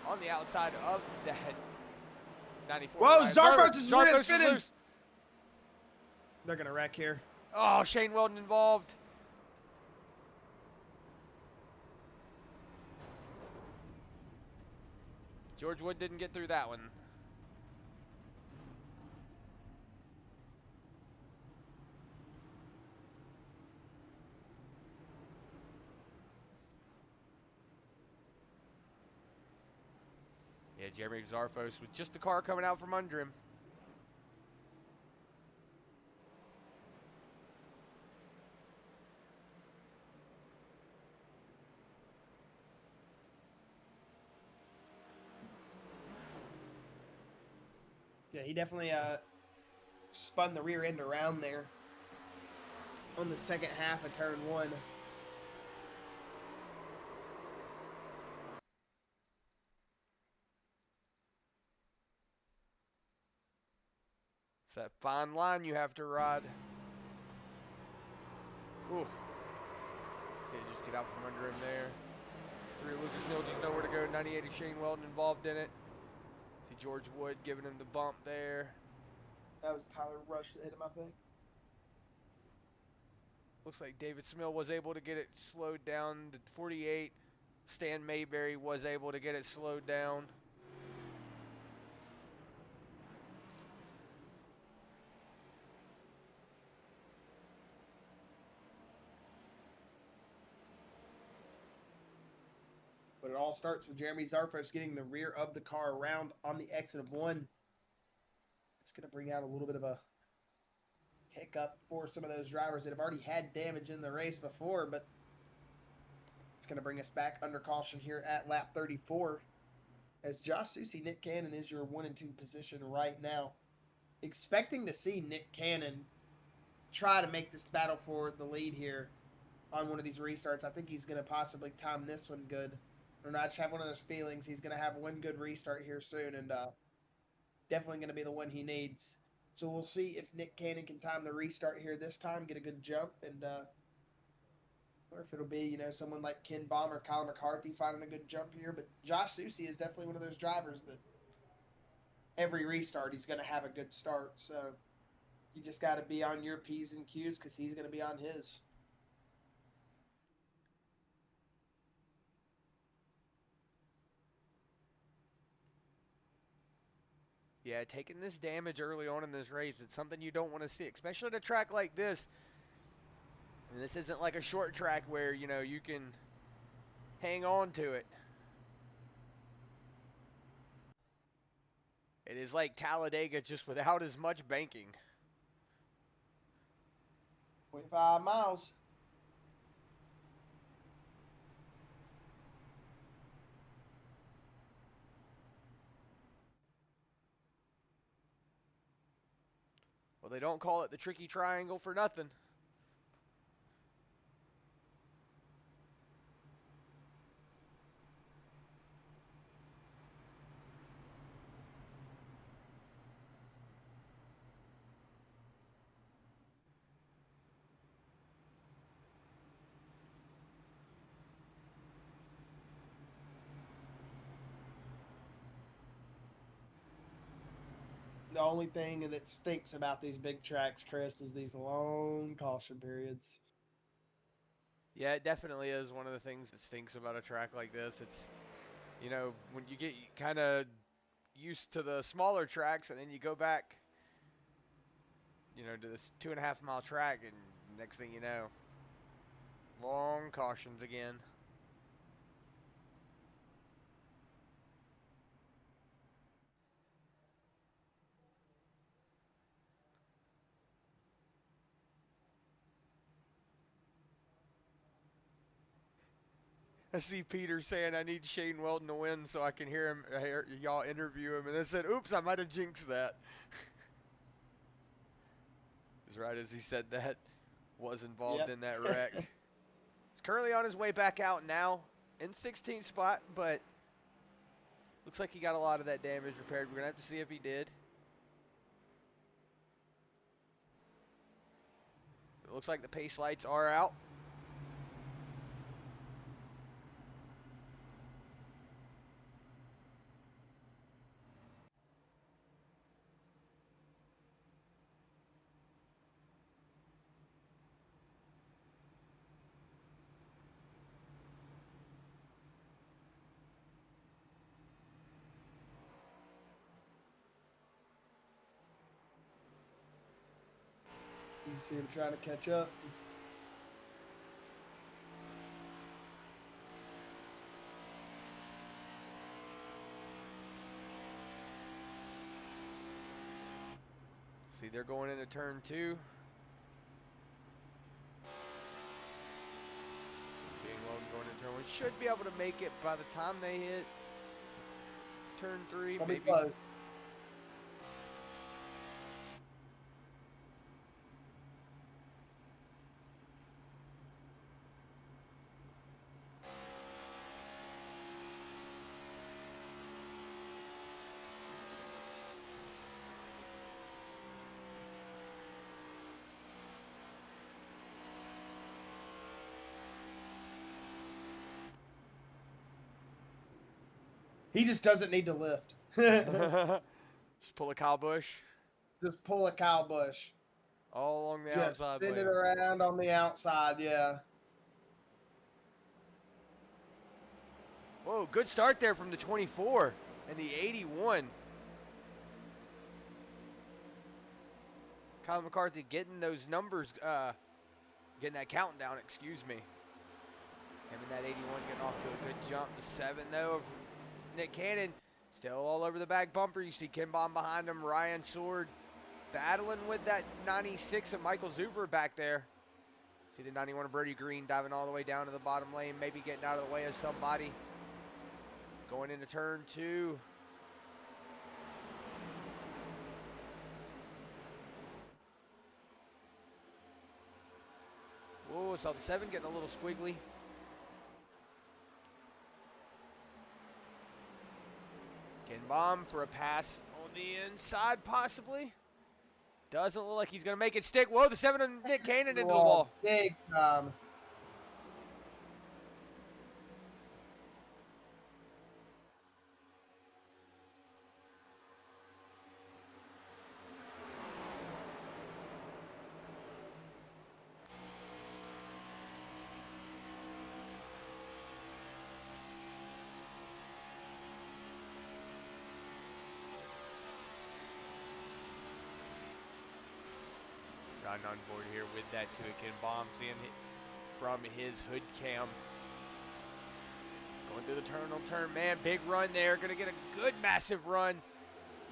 on the outside of that 94. Whoa, Zarfos is rear spinning. They're going to wreck here. Oh, Shane Weldon involved. George Wood didn't get through that one. Yeah, Jeremy Zarfos with just the car coming out from under him. Yeah, he definitely spun the rear end around there on the second half of turn 1. It's that fine line you have to ride. Ooh. See, just get out from under him there. 3 Lucas Nilges nowhere to go. 98 of Shane Weldon involved in it. See George Wood giving him the bump there. That was Tyler Rush that hit him, I think. Looks like David Smill was able to get it slowed down. The 48, Stan Mayberry was able to get it slowed down. But it all starts with Jeremy Zarfos getting the rear of the car around on the exit of 1. It's going to bring out a little bit of a hiccup for some of those drivers that have already had damage in the race before, but it's going to bring us back under caution here at lap 34. As Josh Susie, Nick Cannon is your 1 and 2 position right now. Expecting to see Nick Cannon try to make this battle for the lead here on one of these restarts. I think he's going to possibly time this one good. Or I just have one of those feelings he's going to have one good restart here soon, and definitely going to be the one he needs. So we'll see if Nick Cannon can time the restart here this time, get a good jump, and or if it'll be, you know, someone like Ken Baum or Kyle McCarthy finding a good jump here. But Josh Susie is definitely one of those drivers that every restart he's going to have a good start. So you just got to be on your P's and Q's because he's going to be on his. Yeah, taking this damage early on in this race, it's something you don't want to see, especially at a track like this. And this isn't like a short track where, you know, you can hang on to it. It is like Talladega, just without as much banking. 25 miles. Well, they don't call it the tricky triangle for nothing. The only thing that stinks about these big tracks, Chris, is these long caution periods. Yeah, it definitely is one of the things that stinks about a track like this. It's, you know, when you get kind of used to the smaller tracks and then you go back, you know, to this 2.5 mile track, and next thing you know, long cautions again. I see Peter saying I need Shane Weldon to win so I can hear him, hear y'all interview him, and I said, "Oops, I might have jinxed that." As right as he said that, was involved in that wreck. He's currently on his way back out now in 16th spot, but looks like he got a lot of that damage repaired. We're gonna have to see if he did. It looks like the pace lights are out. You see him trying to catch up. See, they're going into turn 2. Being Weldon going into turn 1. Should be able to make it by the time they hit turn 3, I'll maybe. be close. He just doesn't need to lift. Just pull a Kyle Busch. Just pull a Kyle Busch. All along the Just outside send lane. it around on the outside, yeah. Whoa, good start there from the 24 and the 81. Kyle McCarthy getting those numbers, getting that countdown, excuse me. Him and that 81 getting off to a good jump. The 7, though, of Nick Cannon still all over the back bumper. You see Ken Baum behind him, Ryan Sword battling with that 96 of Michael Zuber back there. See the 91 of Brody Green diving all the way down to the bottom lane, maybe getting out of the way of somebody. Going into turn 2. Whoa, saw the 7 getting a little squiggly. Ken Baum for a pass on the inside, possibly. Doesn't look like he's going to make it stick. Whoa, the 7 of Nick Cannon into the wall. Big time. Gotten on board here with that too. Ken Baum seeing it from his hood cam. Going through the turn, man, big run there. Gonna get a good massive run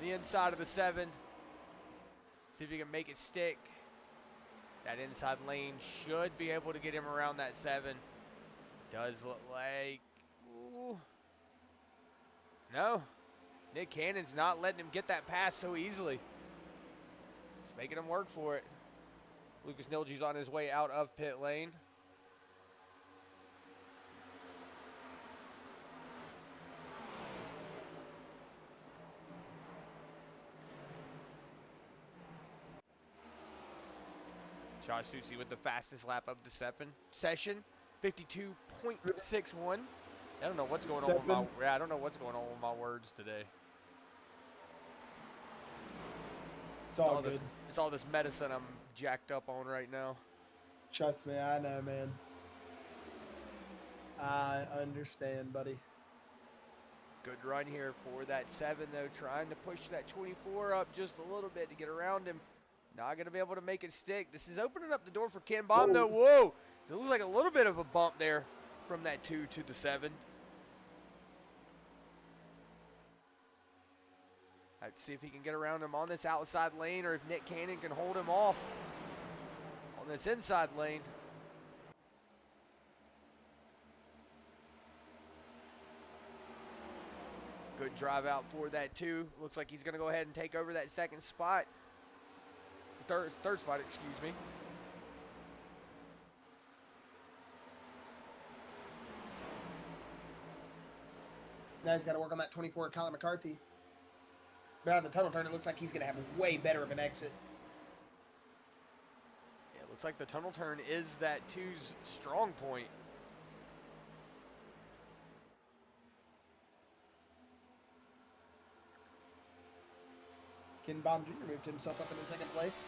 the inside of the 7. See if he can make it stick. That inside lane should be able to get him around that 7. Does look like, ooh, no. Nick Cannon's not letting him get that pass so easily. He's making him work for it. Lucas Nilju's on his way out of pit lane. Josh Susi with the fastest lap of the session, 52.61. I don't know what's going on with my I don't know what's going on with my words today. It's all good. It's all this medicine I'm jacked up on right now. Trust me, I know, man. I understand, buddy. Good run here for that 7, though. Trying to push that 24 up just a little bit to get around him. Not going to be able to make it stick. This is opening up the door for Ken Baum, though. Whoa! It looks like a little bit of a bump there from that 2 to the 7. Let's see if he can get around him on this outside lane or if Nick Cannon can hold him off on this inside lane. Good drive out for that 2. Looks like he's going to go ahead and take over that second spot. Third spot, excuse me. Now he's got to work on that 24 Colin McCarthy. But out of the tunnel turn, it looks like he's going to have way better of an exit. Yeah, it looks like the tunnel turn is that 2's strong point. Ken Baum Jr. moved himself up into second place.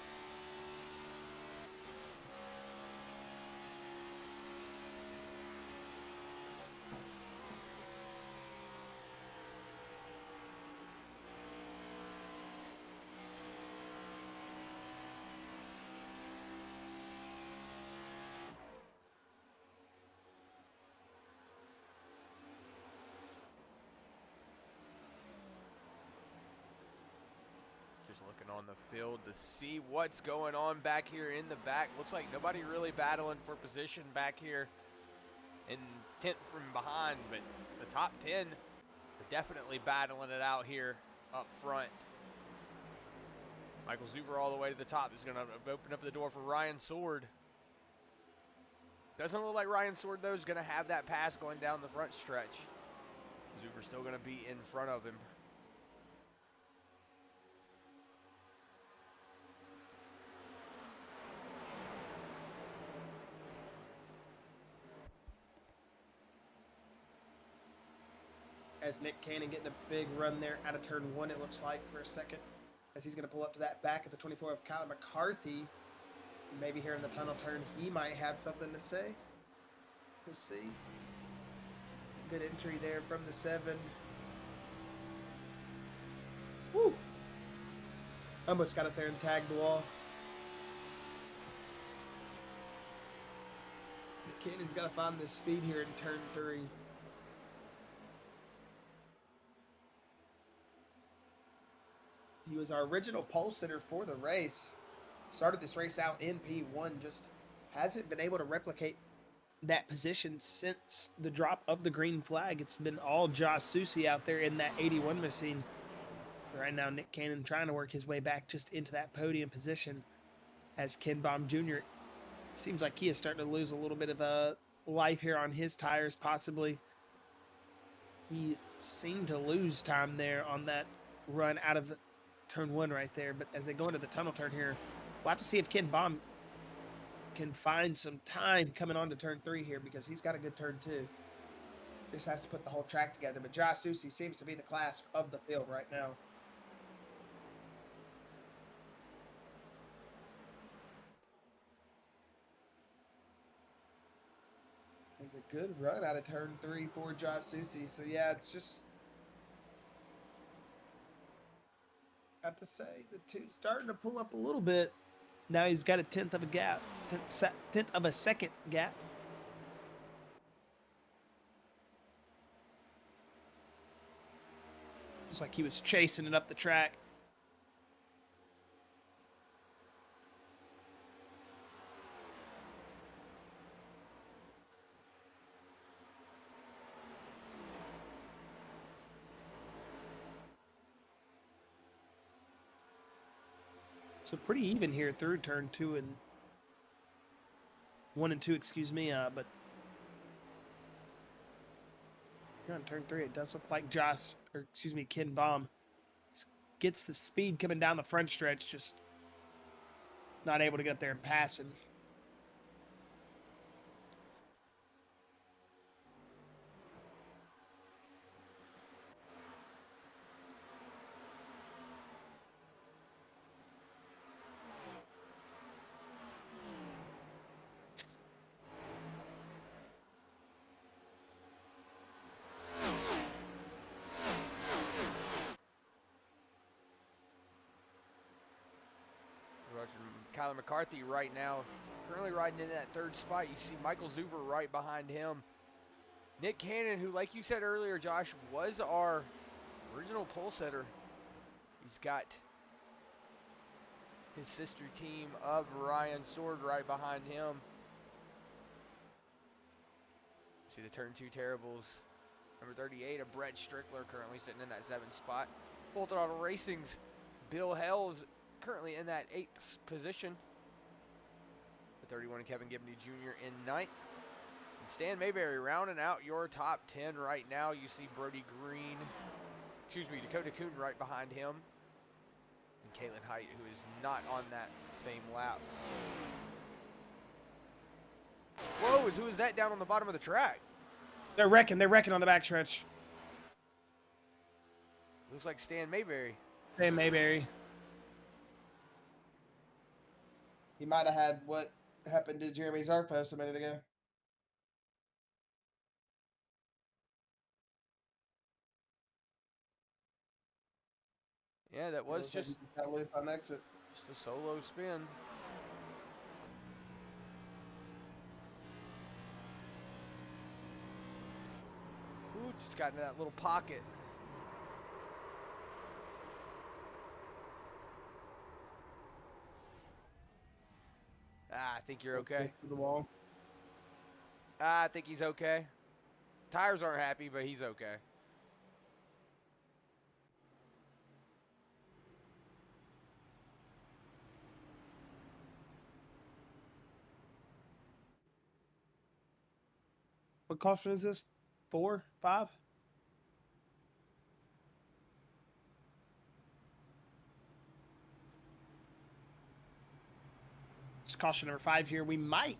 Looking on the field to see what's going on back here in the back. Looks like nobody really battling for position back here in 10th from behind, but the top 10 are definitely battling it out here up front. Michael Zuber all the way to the top is going to open up the door for Ryan Sword. Doesn't look like Ryan Sword, though, is going to have that pass going down the front stretch. Zuber's still going to be in front of him. As Nick Cannon getting a big run there out of turn 1, it looks like, for a second. As he's going to pull up to that back at the 24 of Kyle McCarthy. Maybe here in the tunnel turn, he might have something to say. We'll see. Good entry there from the 7. Woo! Almost got up there and tagged the wall. Nick Cannon's got to find this speed here in turn 3. He was our original pole sitter for the race. Started this race out in P1, just hasn't been able to replicate that position since the drop of the green flag. It's been all Josh Susi out there in that 81 machine. Right now, Nick Cannon trying to work his way back just into that podium position as Ken Baum Jr. seems like he is starting to lose a little bit of a life here on his tires, possibly. He seemed to lose time there on that run out of turn 1 right there, but as they go into the tunnel turn here, we'll have to see if Ken Baum can find some time coming on to turn 3 here, because he's got a good turn 2. Just has to put the whole track together, but Josh Susi seems to be the class of the field right now. It's a good run out of turn 3 for Josh Susi, so yeah, it's just got to say, the 2 starting to pull up a little bit. Now he's got a tenth of a gap, tenth of a second gap. It's like he was chasing it up the track. So pretty even here through turn 1 and 2, excuse me. But here on turn 3, it does look like Ken Baum gets the speed coming down the front stretch, just not able to get up there and pass him. Kyler McCarthy right now, currently riding in that third spot. You see Michael Zuber right behind him. Nick Cannon, who, like you said earlier, Josh, was our original pole setter. He's got his sister team of Ryan Sword right behind him. See the turn 2 terribles. Number 38, a Brett Strickler, currently sitting in that 7th spot. Full Throttle Racing's Bill Hell's currently in that 8th position. The 31, Kevin Gibney Jr. in 9th. And Stan Mayberry rounding out your top 10 right now. You see Dakota Kuhn right behind him. And Caitlin Height, who is not on that same lap. Whoa, who is that down on the bottom of the track? They're wrecking on the backstretch. Looks like Stan Mayberry. Stan Mayberry. He might have had what happened to Jeremy Zarfos a minute ago. Yeah, that was just got loose on exit. Just a solo spin. Ooh, just got into that little pocket. I think you're okay. To the wall. I think he's okay. Tires aren't happy, but he's okay. What caution is this? 4, 5? It's caution number 5 here. We might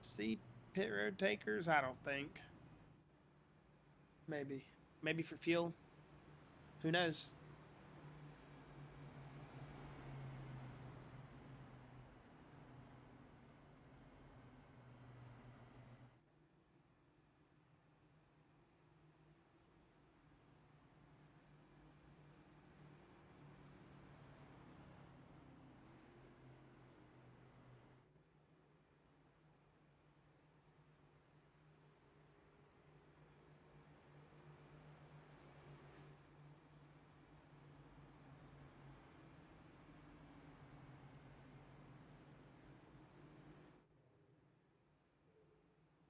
see pit road takers. I don't think. Maybe for fuel. Who knows?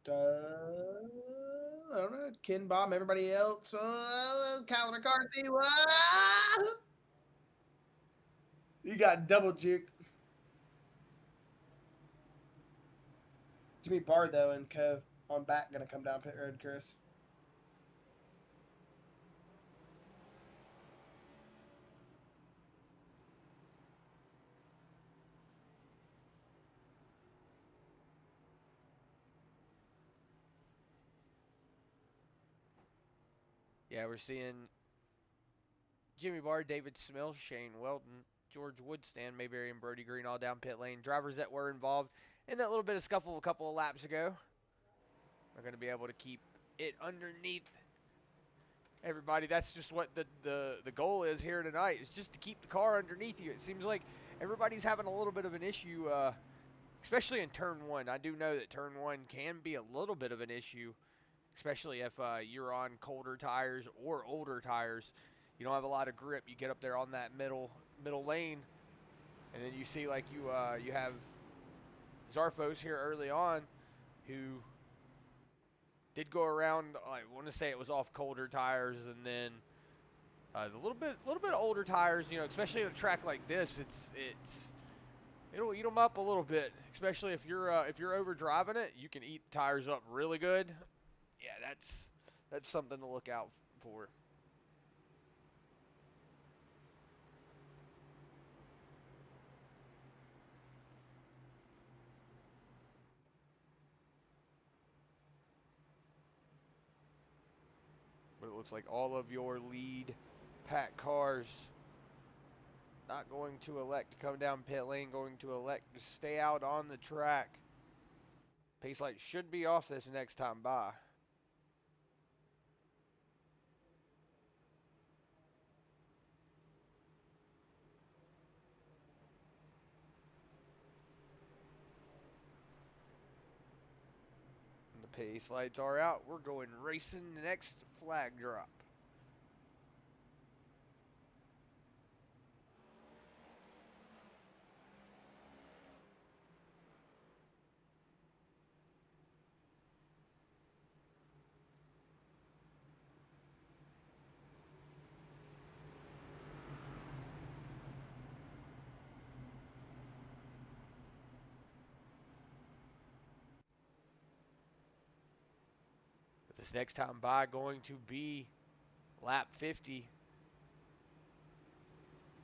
I don't know. Ken Baum, everybody else. Kyler McCarthy. You got double juked. Jimmy Barr, though, and Cove on back going to come down pit road, Chris. Yeah, we're seeing Jimmy Barr, David Smill, Shane Weldon, George Wood, Stan Mayberry, and Brody Green all down pit lane. Drivers that were involved in that little bit of scuffle a couple of laps ago are going to be able to keep it underneath everybody. That's just what the goal is here tonight, is just to keep the car underneath you. It seems like everybody's having a little bit of an issue, especially in turn one. I do know that turn one can be a little bit of an issue, especially if you're on colder tires or older tires. You don't have a lot of grip. You get up there on that middle lane, and then you see like you have Zarfos here early on, who did go around. I want to say it was off colder tires, and then a little bit older tires. You know, especially at a track like this, it'll eat them up a little bit. Especially if you're over driving it, you can eat the tires up really good. Yeah, that's something to look out for. But it looks like all of your lead pack cars not going to elect to come down pit lane, going to elect to stay out on the track. Pace light should be off this next time by. And the pace lights are out. We're going racing the next flag drop. But this next time by going to be lap 50.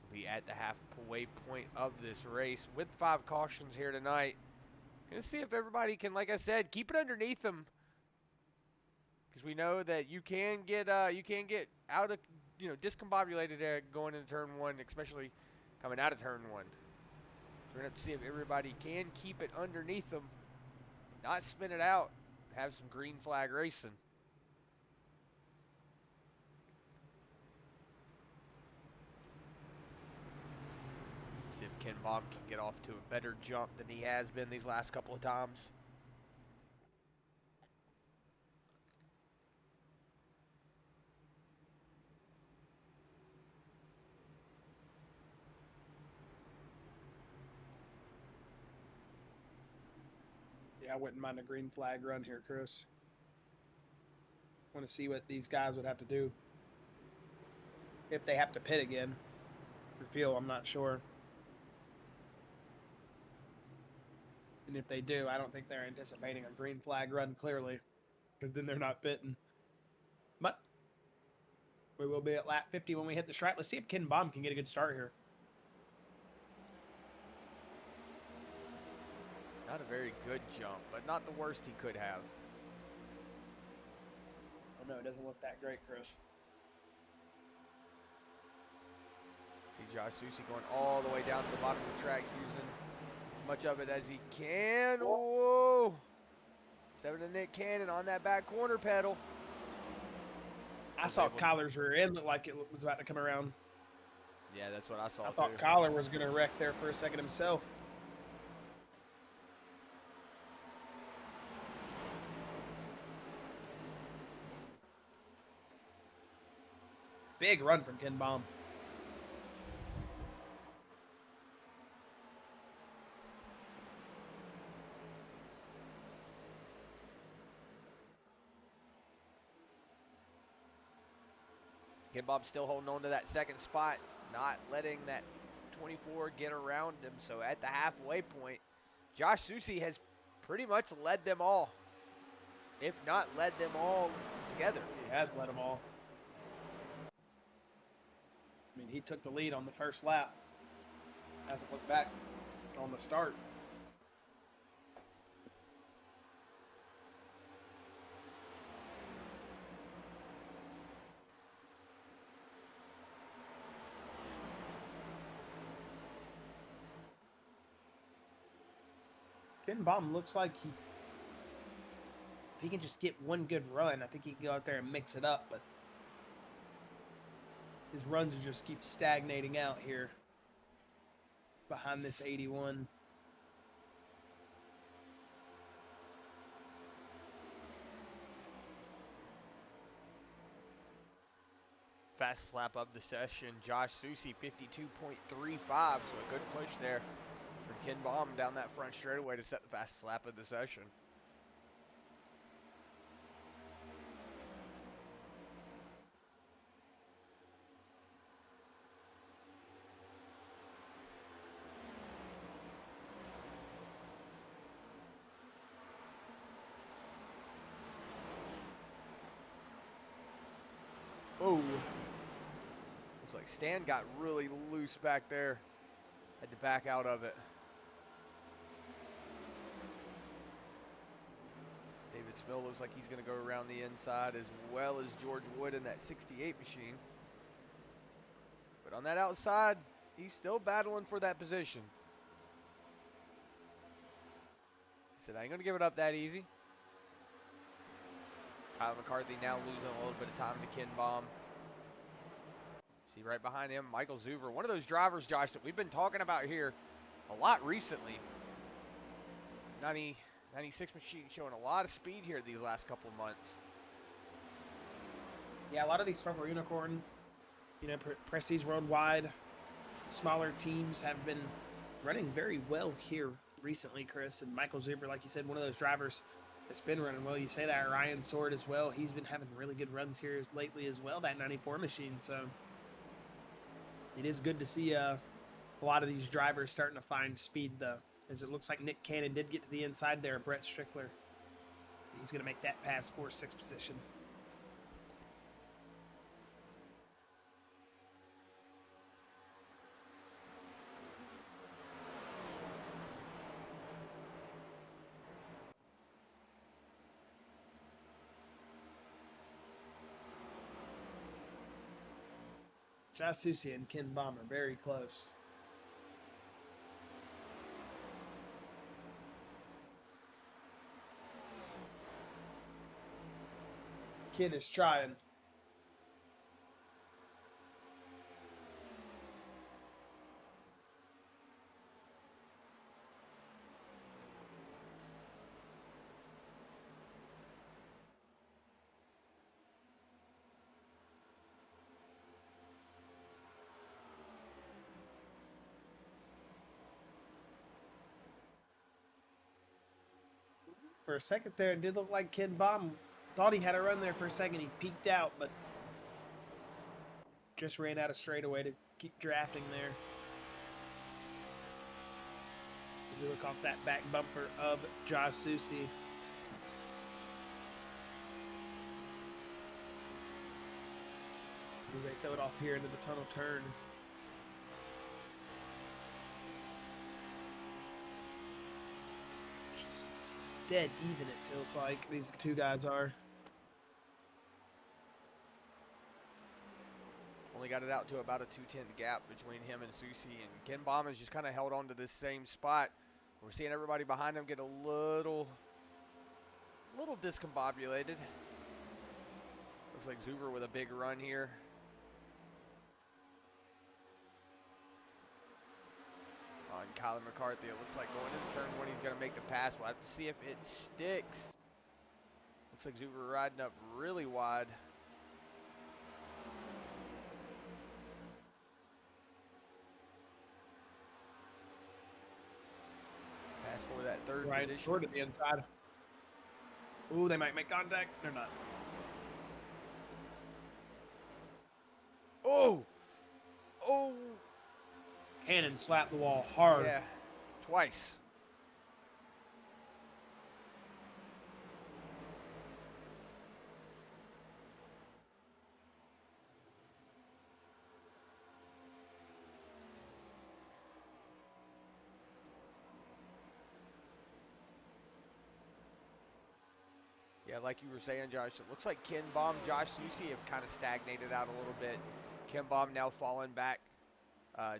We'll be at the halfway point of this race with 5 cautions here tonight. Gonna see if everybody can, like I said, keep it underneath them, because we know that you can get out of, discombobulated going into turn one, especially coming out of turn one. So we're gonna have to see if everybody can keep it underneath them, not spin it out, have some green flag racing. See if Ken Baum can get off to a better jump than he has been these last couple of times. Yeah, I wouldn't mind a green flag run here, Chris. Want to see what these guys would have to do if they have to pit again. For fuel, I'm not sure. And if they do, I don't think they're anticipating a green flag run, clearly, because then they're not pitting. But we will be at lap 50 when we hit the stripe. Let's see if Ken Baum can get a good start here. Not a very good jump, but not the worst he could have. Oh no, it doesn't look that great, Chris. See Josh Susie going all the way down to the bottom of the track, using as much of it as he can. Whoa! 7 to Nick Cannon on that back corner pedal. I saw Collar's rear end look like it was about to come around. Yeah, that's what I saw. I thought Collar was going to wreck there for a second himself. Big run from Ken Baum. Ken Baum still holding on to that second spot, not letting that 24 get around him. So at the halfway point, Josh Susie has pretty much led them all, if not led them all together. He has led them all. I mean, he took the lead on the first lap. Hasn't looked back on the start. Ken Baum looks like if he can just get one good run, I think he can go out there and mix it up, but his runs just keep stagnating out here. behind this 81. Fast slap of the session, Josh Susi, 52.35, so a good push there from Ken Baum down that front straightaway to set the fast slap of the session. Oh. Looks like Stan got really loose back there. Had to back out of it. David Smill looks like he's going to go around the inside, as well as George Wood in that 68 machine. But on that outside, he's still battling for that position. He said, I ain't going to give it up that easy. Kyle McCarthy now losing a little bit of time to Ken Baum. See right behind him, Michael Zuver. One of those drivers, Josh, that we've been talking about here a lot recently. 96 machine showing a lot of speed here these last couple months. Yeah, a lot of these Purple Unicorn, Prestige Worldwide, smaller teams have been running very well here recently, Chris. And Michael Zuber, like you said, one of those drivers that's been running well. You say that, Ryan Sword as well. He's been having really good runs here lately as well, that 94 machine. So it is good to see a lot of these drivers starting to find speed, though, as it looks like Nick Cannon did get to the inside there, Brett Strickler. He's going to make that pass for 6th position. Josh Susi and Ken Baum are very close. Ken is trying. For a second there, it did look like Ken Baum thought he had a run there for a second. He peeked out, but just ran out of straightaway to keep drafting there. As we look off that back bumper of Josh Susi. As they throw it off here into the tunnel turn. Just dead even, it feels like these two guys are. Only got it out to about a 2/10 gap between him and Susi, and Ken Baum has just kind of held on to this same spot. We're seeing everybody behind him get a little discombobulated. Looks like Zuber with a big run here. On Kyler McCarthy, it looks like going into turn one, he's going to make the pass. We'll have to see if it sticks. Looks like Zuber riding up really wide. Pass for that third position. Short at the inside. Ooh, they might make contact. They're not. Oh! Oh! Cannon slapped the wall hard. Yeah, twice. Yeah, like you were saying, Josh, it looks like Ken Baum, Josh Susi have kind of stagnated out a little bit. Ken Baum now falling back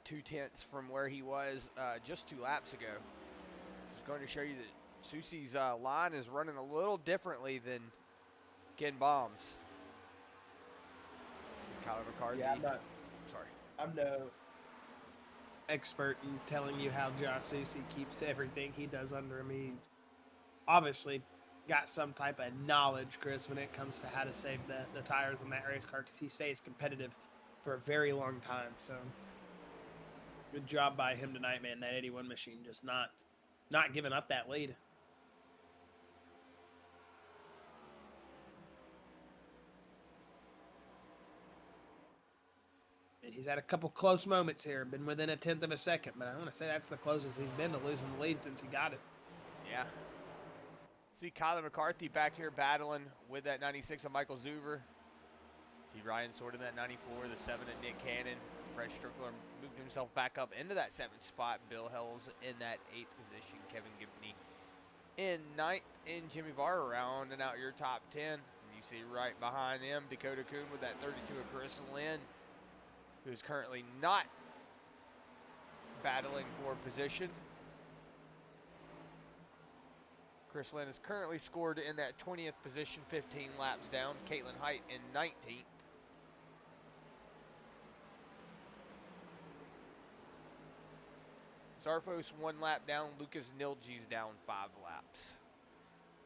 2/10 from where he was just 2 laps ago. This is going to show you that Susi's line is running a little differently than Ken Baum's. Kyler McCarthy. Yeah, Sorry. I'm no expert in telling you how Josh Susie keeps everything he does under him. He's obviously got some type of knowledge, Chris, when it comes to how to save the tires on that race car because he stays competitive for a very long time. So good job by him tonight, man. That 81 machine just not giving up that lead. And he's had a couple close moments here, been within a tenth of a second, but I want to say that's the closest he's been to losing the lead since he got it. Yeah. See Kyler McCarthy back here battling with that 96 of Michael Zuver. See Ryan Sword in that 94, the 7 of Nick Cannon. Brett Strickler moved himself back up into that 7th spot. Bill Hells in that 8th position. Kevin Gibney in 9th. And Jimmy Barr rounding out your top 10. And you see right behind him Dakota Kuhn with that 32 of Chris Lynn, who's currently not battling for position. Chris Lynn is currently scored in that 20th position, 15 laps down. Caitlin Height in 19th. Sarfos 1 lap down. Lucas Nilge's down 5 laps.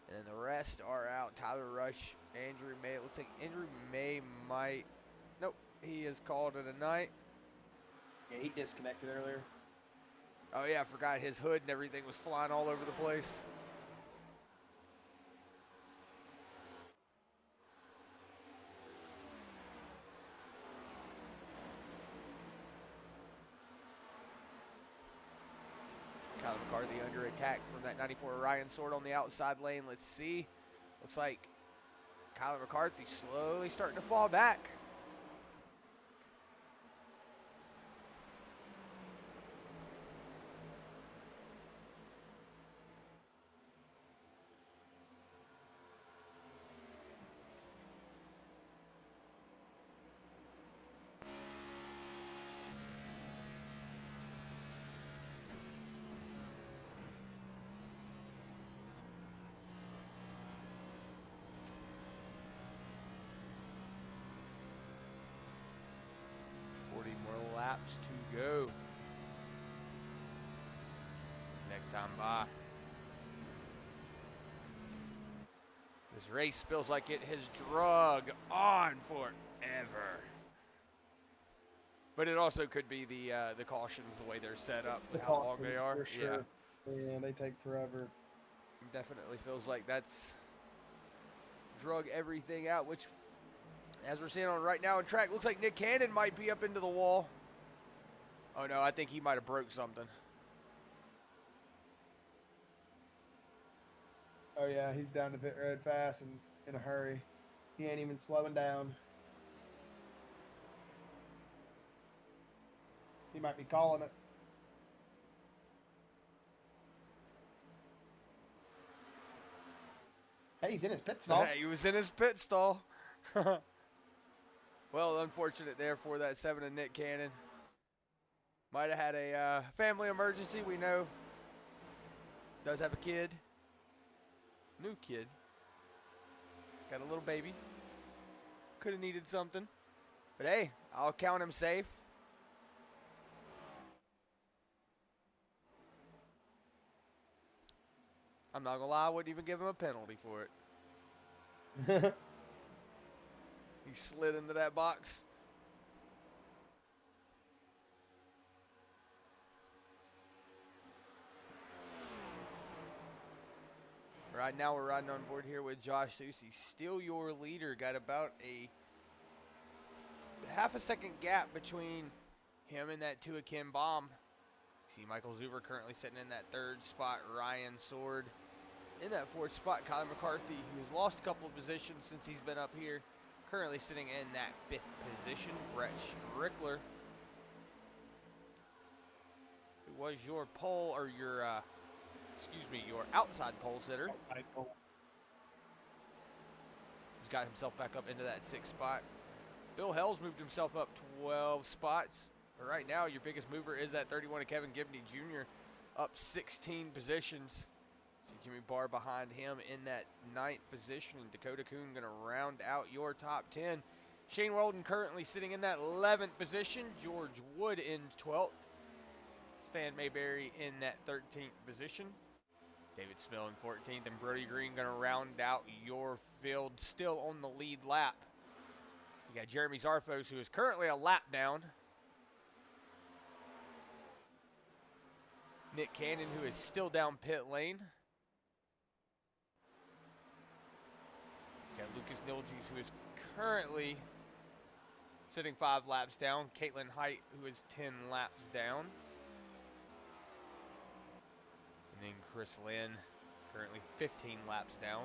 And then the rest are out. Tyler Rush, Andrew May. It looks like Andrew May might... Nope, he has called it a night. Yeah, he disconnected earlier. Oh yeah, I forgot his hood and everything was flying all over the place. Kyler McCarthy under attack from that 94 Ryan Sword on the outside lane. Let's see. Looks like Kyler McCarthy slowly starting to fall back. Laps to go. This next time by. This race feels like it has drug on forever. But it also could be the cautions, the way they're set up, the how long they are. For sure. Yeah, they take forever. Definitely feels like that's drug everything out, which, as we're seeing on right now in track, looks like Nick Cannon might be up into the wall. Oh no, I think he might have broke something. Oh yeah, he's down to pit road fast and in a hurry. He ain't even slowing down. He might be calling it. Hey, he's in his pit stall. He was in his pit stall. Well, unfortunate there for that 7 of Nick Cannon. Might have had a family emergency. We know does have a kid. New kid. Got a little baby. Could have needed something. But hey, I'll count him safe. I'm not going to lie, I wouldn't even give him a penalty for it. He slid into that box. Right now we're riding on board here with Josh Susie. Still your leader. Got about a half a second gap between him and that 2 of Ken Baum. See Michael Zuver currently sitting in that 3rd spot. Ryan Sword in that 4th spot. Kyler McCarthy, who's lost a couple of positions since he's been up here, currently sitting in that 5th position. Brett Strickler, who was your pole, or your your outside pole sitter. He's got himself back up into that 6th spot. Bill Hells moved himself up 12 spots. But right now, your biggest mover is that 31 of Kevin Gibney Jr., up 16 positions. See Jimmy Barr behind him in that 9th position. Dakota Kuhn going to round out your top 10. Shane Weldon currently sitting in that 11th position. George Wood in 12th. Stan Mayberry in that 13th position. David Smill in 14th, and Brody Green going to round out your field still on the lead lap. You got Jeremy Zarfos, who is currently a lap down. Nick Cannon, who is still down pit lane. You got Lucas Nilges, who is currently sitting 5 laps down. Caitlin Height, who is 10 laps down. And then Chris Lynn, currently 15 laps down.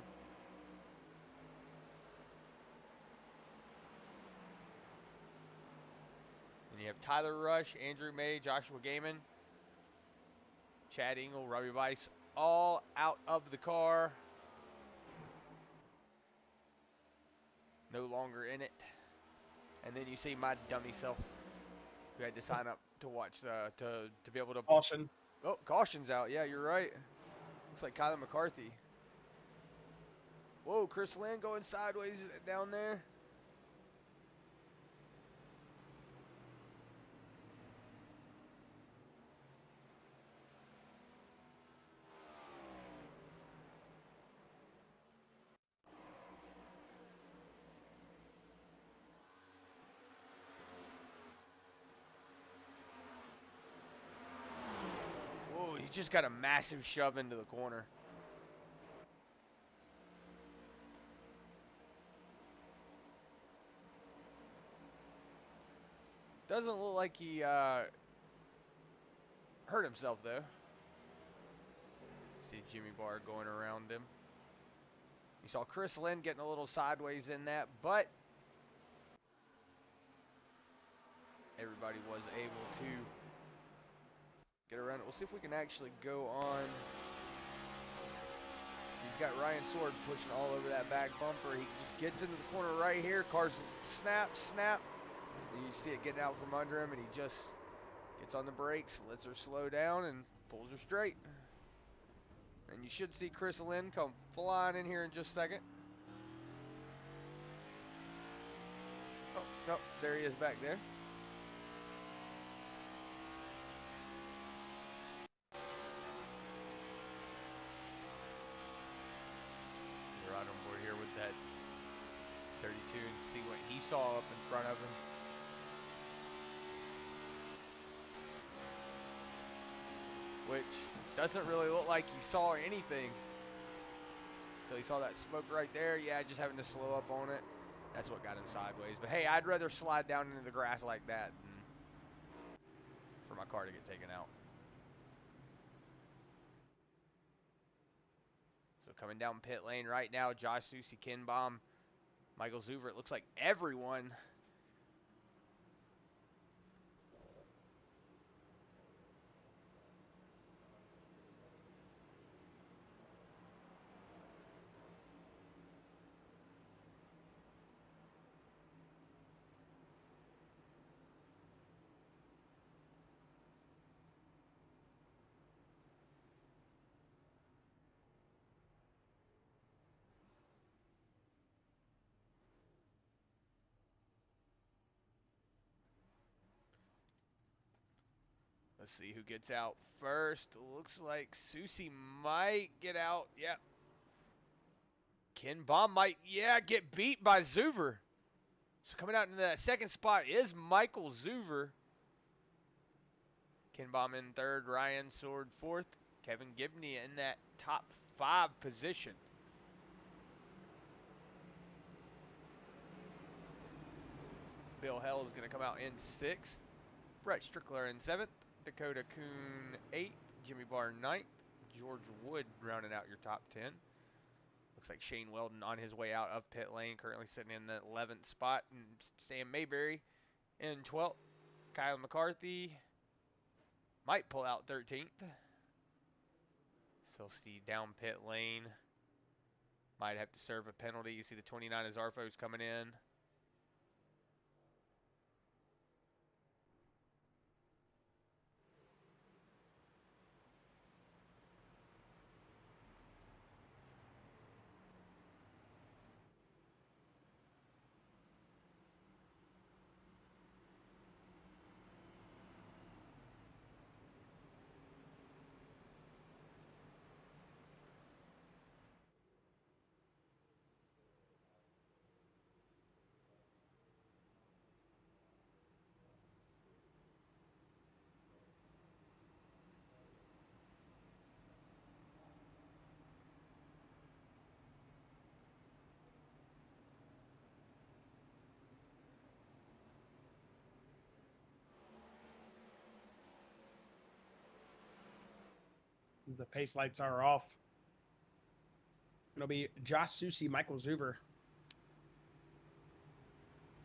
And you have Tyler Rush, Andrew May, Joshua Gaiman, Chad Engel, Robbie Weiss, all out of the car. No longer in it. And then you see my dummy self, who had to sign up to watch, to be able to... Caution. Oh, caution's out. Yeah, you're right. Looks like Kyler McCarthy. Whoa, Chris Lynn going sideways down there. Whoa, he just got a massive shove into the corner. Doesn't look like he hurt himself, though. See Jimmy Barr going around him. You saw Chris Lynn getting a little sideways in that, but everybody was able to get around it. We'll see if we can actually go on. See, he's got Ryan Sword pushing all over that back bumper. He just gets into the corner right here. Cars snap, snap. And you see it getting out from under him, and he just gets on the brakes, lets her slow down, and pulls her straight. And you should see Chris Lynn come flying in here in just a second. Oh, no, there he is back there. We're right on board here with that 32 and see what he saw up in front of him. Which doesn't really look like he saw anything until he saw that smoke right there. Yeah, just having to slow up on it. That's what got him sideways. But hey, I'd rather slide down into the grass like that than for my car to get taken out. So coming down pit lane right now, Josh Susie, Ken Baum, Michael Zuver. It looks like everyone Let's see who gets out first. Looks like Susie might get out. Yep. Ken Baum might, get beat by Zuver. So coming out in that second spot is Michael Zuver. Ken Baum in third, Ryan Sword fourth, Kevin Gibney in that top 5 position. Bill Hell is going to come out in 6th. Brett Strickler in 7th. Dakota Kuhn 8th. Jimmy Barr 9th. George Wood rounding out your top 10. Looks like Shane Weldon on his way out of pit lane, currently sitting in the 11th spot. And Stan Mayberry in 12th. Kyle McCarthy might pull out 13th. Still see down pit lane. Might have to serve a penalty. You see the 29 as Arfo's coming in. The pace lights are off. It'll be Josh Susi, Michael Zuber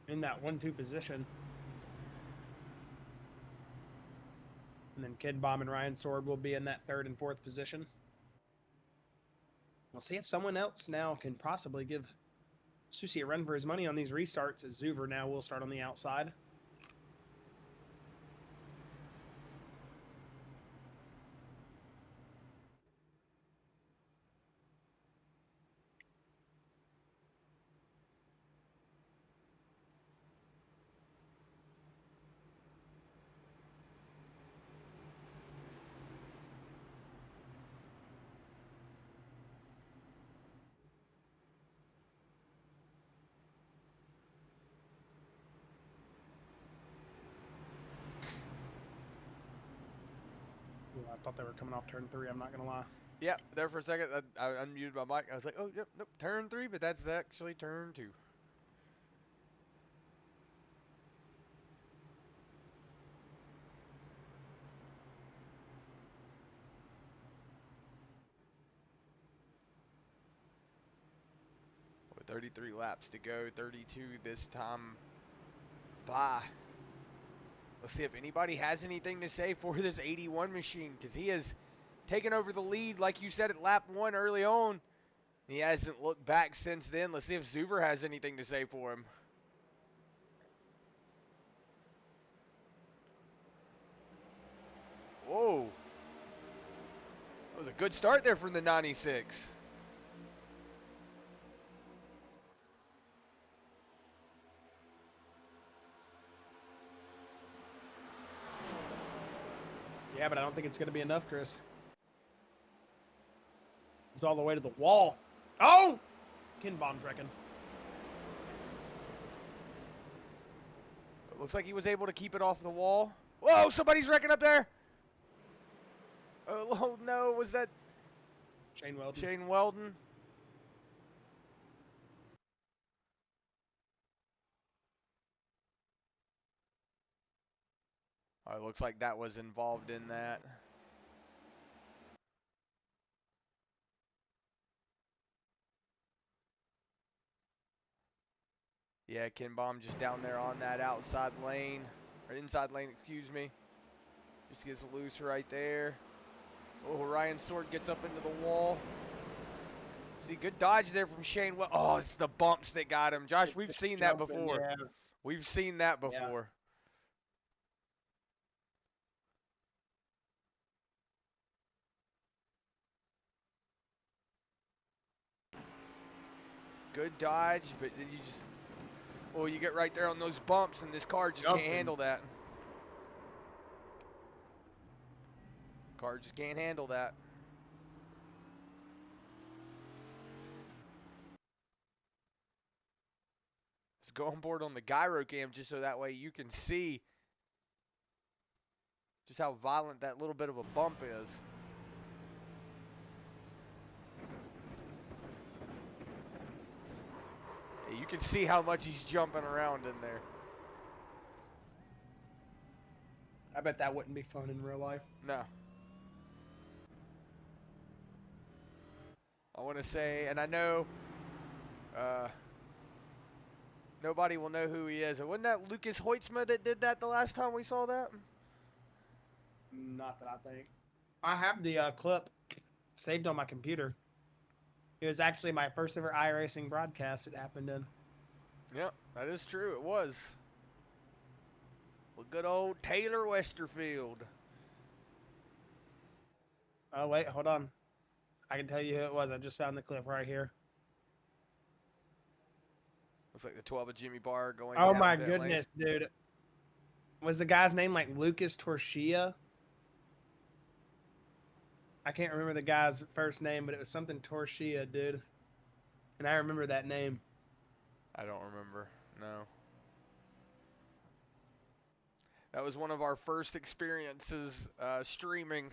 in that 1-2 position. And then Ken Baum and Ryan Sword will be in that 3rd and 4th position. We'll see if someone else now can possibly give Susi a run for his money on these restarts, as Zuber now will start on the outside. Ooh, I thought they were coming off turn 3, I'm not going to lie. Yep, there for a second, I unmuted my mic. I was like, oh, yep, nope, turn 3, but that's actually turn 2. With 33 laps to go, 32 this time. Bye. Let's see if anybody has anything to say for this 81 machine, because he has taken over the lead, like you said, at lap 1 early on. He hasn't looked back since then. Let's see if Zuber has anything to say for him. Whoa. That was a good start there from the 96. Yeah, but I don't think it's going to be enough, Chris. It's all the way to the wall. Oh! Ken Baum's wrecking. It looks like he was able to keep it off the wall. Whoa, somebody's wrecking up there. Oh, no, was that Shane Weldon? Shane Weldon? Oh, it looks like that was involved in that. Yeah, Ken Baum just down there on that outside lane, or inside lane, excuse me. Just gets loose right there. Oh, Ryan Sword gets up into the wall. See, good dodge there from Shane. Oh, it's the bumps that got him. Josh, we've seen that before. Yeah. We've seen that before. Good dodge, but then you just, oh, you get right there on those bumps, and this car just can't handle that. Car just can't handle that. Let's go on board on the gyro cam just so that way you can see just how violent that little bit of a bump is. Yeah, you can see how much he's jumping around in there. I bet that wouldn't be fun in real life. No. I want to say, and I know nobody will know who he is. Wasn't that Lucas Hoitzma that did that the last time we saw that? Not that I think. I have the clip saved on my computer. It was actually my first ever iRacing broadcast it happened in. Yep, that is true. It was. Well, good old Taylor Westerfield. Oh, wait, hold on. I can tell you who it was. I just found the clip right here. Looks like the 12 of Jimmy Barr going Oh, down my pit goodness, dude. Was the guy's name like Lucas Torchia? I can't remember the guy's first name, but it was something Torchia, dude. And I remember that name. I don't remember. No. That was one of our first experiences streaming.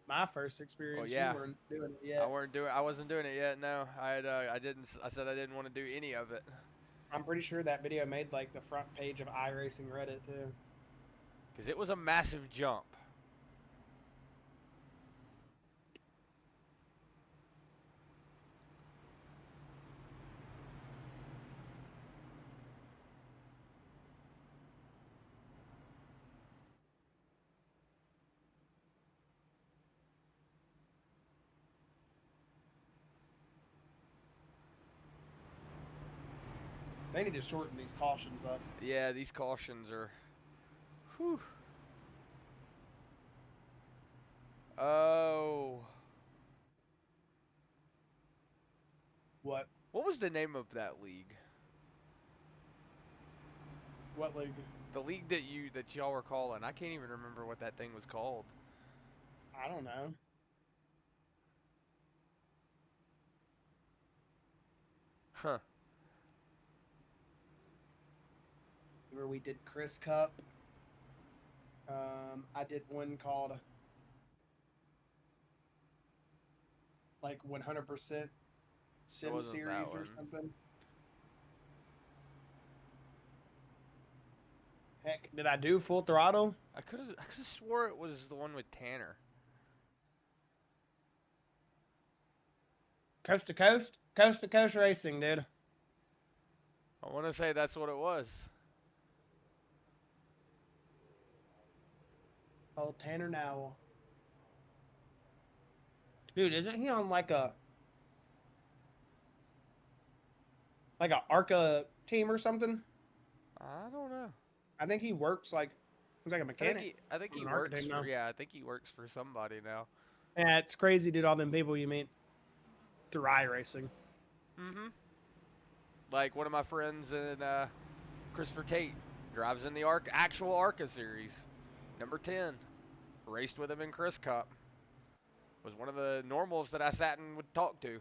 My first experience. Well, yeah. You weren't doing it yet. I wasn't doing it yet. No, I said I didn't want to do any of it. I'm pretty sure that video made like the front page of iRacing Reddit too. Because it was a massive jump. They need to shorten these cautions up. Yeah, these cautions are. Whew. Oh. What? What was the name of that league? What league? The league that y'all were calling. I can't even remember what that thing was called. I don't know. Huh. Where we did Chris Cup. I did one called like 100% It Sim wasn't that Series or one. something. Heck, did I do Full Throttle? I could have swore it was the one with Tanner. Coast to Coast? Coast to Coast Racing, dude. I want to say that's what it was. Oh, Tanner Nowell. Dude, isn't he on like a ARCA team or something? I don't know. I think he works like he's like a mechanic. I think On he an ARCA works team for now. yeah, I think he works for somebody now. Yeah, it's crazy, dude. All them people you meet through iRacing. Mm-hmm. Like one of my friends in Christopher Tate drives in the actual ARCA series, number 10. Raced with him in Chris Cup. Was one of the normals that I sat and would talk to.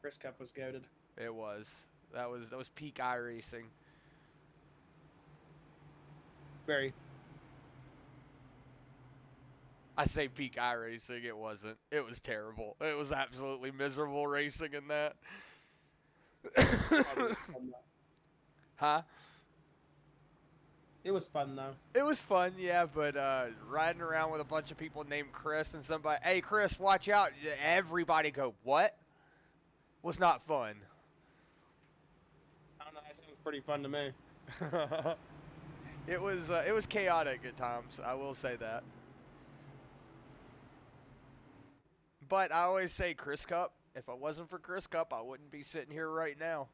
Chris Cup was goaded. It was. That was peak iRacing. Very. I say peak iRacing. It wasn't. It was terrible. It was absolutely miserable racing in that. Huh? It was fun though. It was fun, yeah, but riding around with a bunch of people named Chris and somebody, hey, Chris, watch out. Everybody go, what? Was not fun. I don't know. That seems pretty fun to me. It was chaotic at times. I will say that. But I always say Chris Cup. If it wasn't for Chris Cup, I wouldn't be sitting here right now.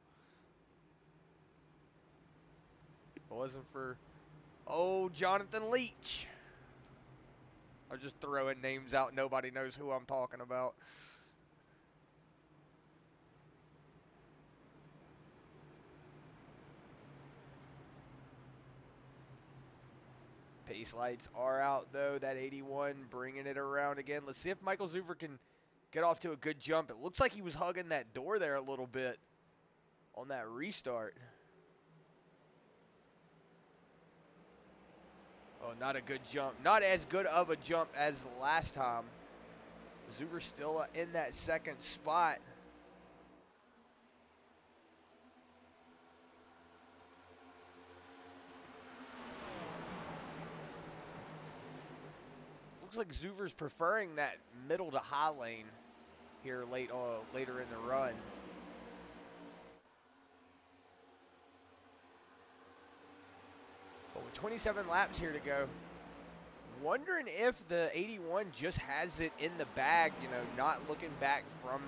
If it wasn't for Jonathan Leach. I'm just throwing names out. Nobody knows who I'm talking about. Pace lights are out, though. That 81 bringing it around again. Let's see if Michael Zuver can get off to a good jump. It looks like he was hugging that door there a little bit on that restart. Oh, not a good jump. Not as good of a jump as the last time. Zuver still in that second spot. Looks like Zuver's preferring that middle to high lane here later in the run. But with 27 laps here to go, wondering if the 81 just has it in the bag, not looking back from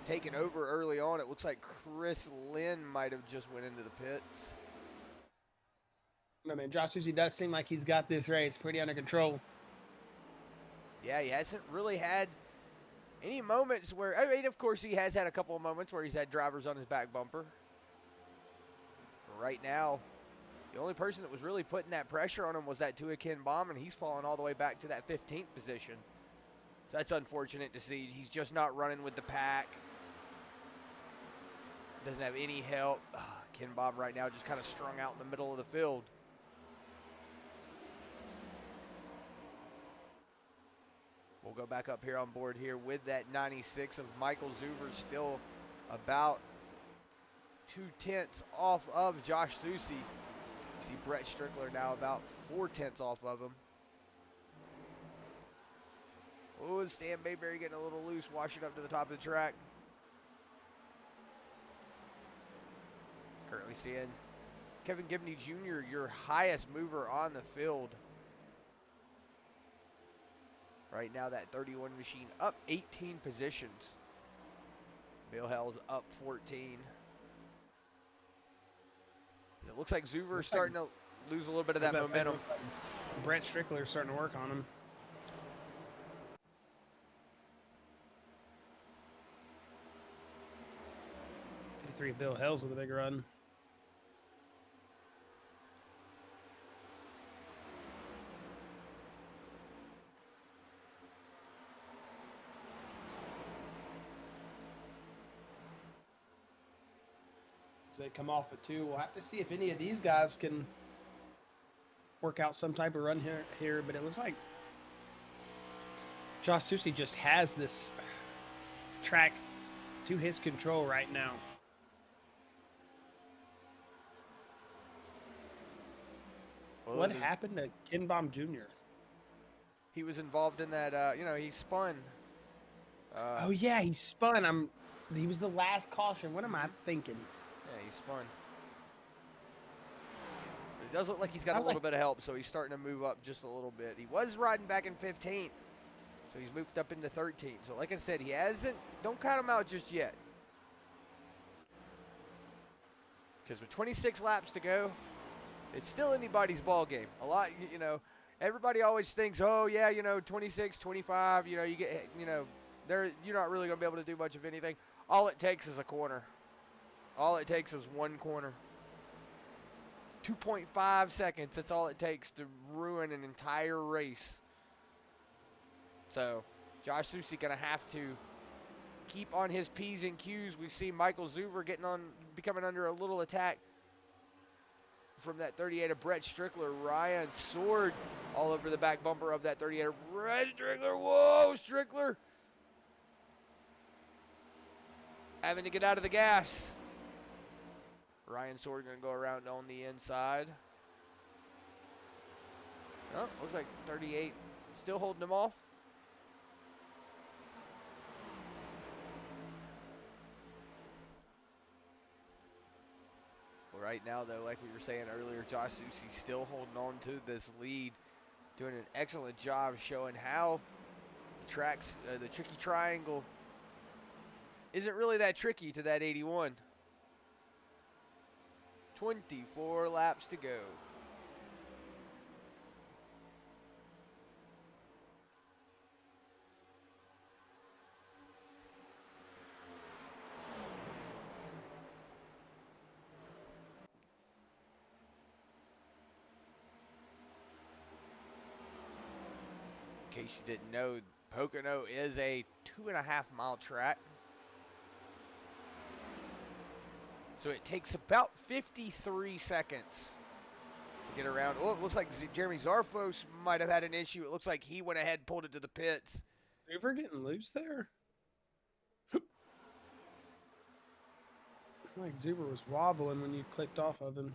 taking over early on. It looks like Chris Lynn might have just went into the pits. No, man, Josh Susie does seem like he's got this race pretty under control. Yeah, he hasn't really had any moments where, I mean, of course, he has had a couple of moments where he's had drivers on his back bumper. But right now, the only person that was really putting that pressure on him was that Tua Ken Bomb, and he's fallen all the way back to that 15th position. So that's unfortunate to see. He's just not running with the pack. Doesn't have any help. Ken Bomb right now just kind of strung out in the middle of the field. We'll go back up here on board here with that 96 of Michael Zuver, still about 2/10 off of Josh Susie. You see Brett Strickler now about 4/10 off of him. Oh, Stan Bayberry getting a little loose, washing up to the top of the track. Currently seeing Kevin Gibney Jr., your highest mover on the field. Right now, that 31 machine up 18 positions. Bill Hell's up 14. It looks like Zuver is Looks like, starting to lose a little bit of I was that about to say, momentum. looks like Brett Strickler's starting to work on him. '53 Bill Hells with a big run. As they come off at 2, we'll have to see if any of these guys can work out some type of run here. But it looks like Josh Susi just has this track to his control right now. Well, What happened to Ken Baum Jr.? He was involved in that. He spun. Oh yeah, he spun. He was the last caution. What am I thinking? Yeah, he spun. But it does look like he's got a little bit of help, so he's starting to move up just a little bit. He was riding back in 15th, so he's moved up into 13th. So like I said, he hasn't. Don't count him out just yet. Because with 26 laps to go, it's still anybody's ball game. A lot, everybody always thinks, oh yeah, 26, 25, you get, you're not really going to be able to do much of anything. All it takes is a corner. All it takes is one corner. 2.5 seconds, that's all it takes to ruin an entire race. So, Josh Susi going to have to keep on his P's and Q's. We see Michael Zuver becoming under a little attack from that 38 of Brett Strickler. Ryan Sword all over the back bumper of that 38 of Brett Strickler. Whoa, Strickler! Having to get out of the gas. Ryan Sword going to go around on the inside. Oh, looks like 38 still holding him off. Well, right now, though, like we were saying earlier, Josh Susi still holding on to this lead, doing an excellent job showing how the tracks, the tricky triangle, isn't really that tricky to that 81. 24 laps to go. In case you didn't know, Pocono is a 2.5-mile track. So it takes about 53 seconds to get around. Oh, it looks like Jeremy Zarfos might have had an issue. It looks like he went ahead and pulled it to the pits. Zuver getting loose there? Like Zuber was wobbling when you clicked off of him.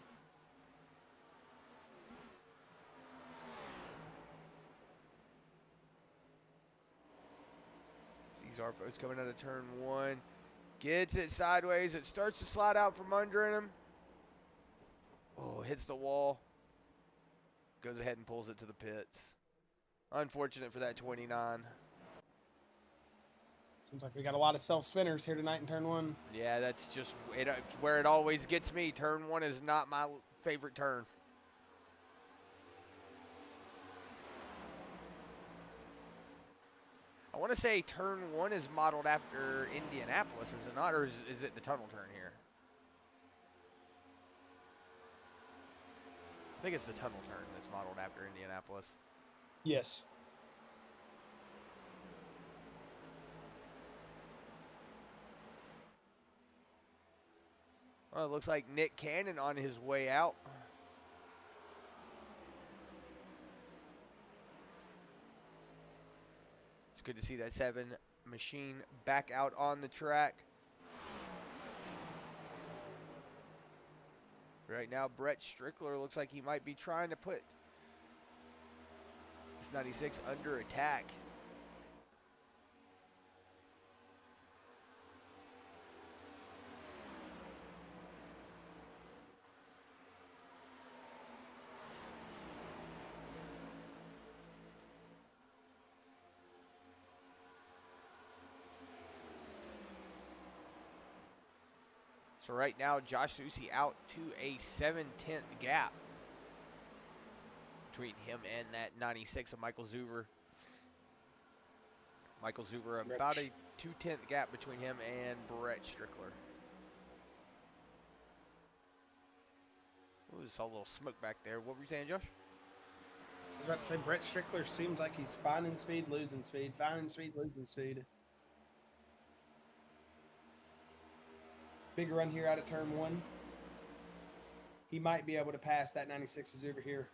See Zarfos coming out of turn 1. Gets it sideways. It starts to slide out from under him. Oh, hits the wall. Goes ahead and pulls it to the pits. Unfortunate for that 29. Seems like we got a lot of self-spinners here tonight in turn 1. Yeah, that's just where it always gets me. Turn 1 is not my favorite turn. I want to say turn 1 is modeled after Indianapolis, is it not? Or is it the tunnel turn here? I think it's the tunnel turn that's modeled after Indianapolis. Yes. Well, it looks like Nick Cannon on his way out. It's good to see that 7 machine back out on the track. Right now, Brett Strickler looks like he might be trying to put this 96 under attack. So right now, Josh Susi out to a 7/10 gap between him and that 96 of Michael Zuver. Michael Zuver about a 2/10 gap between him and Brett Strickler. Ooh, saw a little smoke back there. What were you saying, Josh? I was about to say, Brett Strickler seems like he's finding speed, losing speed, finding speed, losing speed. Big run here out of turn 1. He might be able to pass that 96 is over here.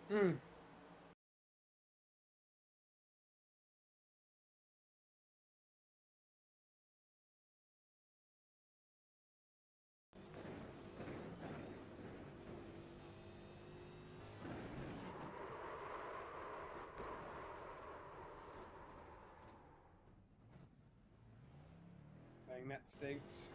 Hmm. Dang, that stinks.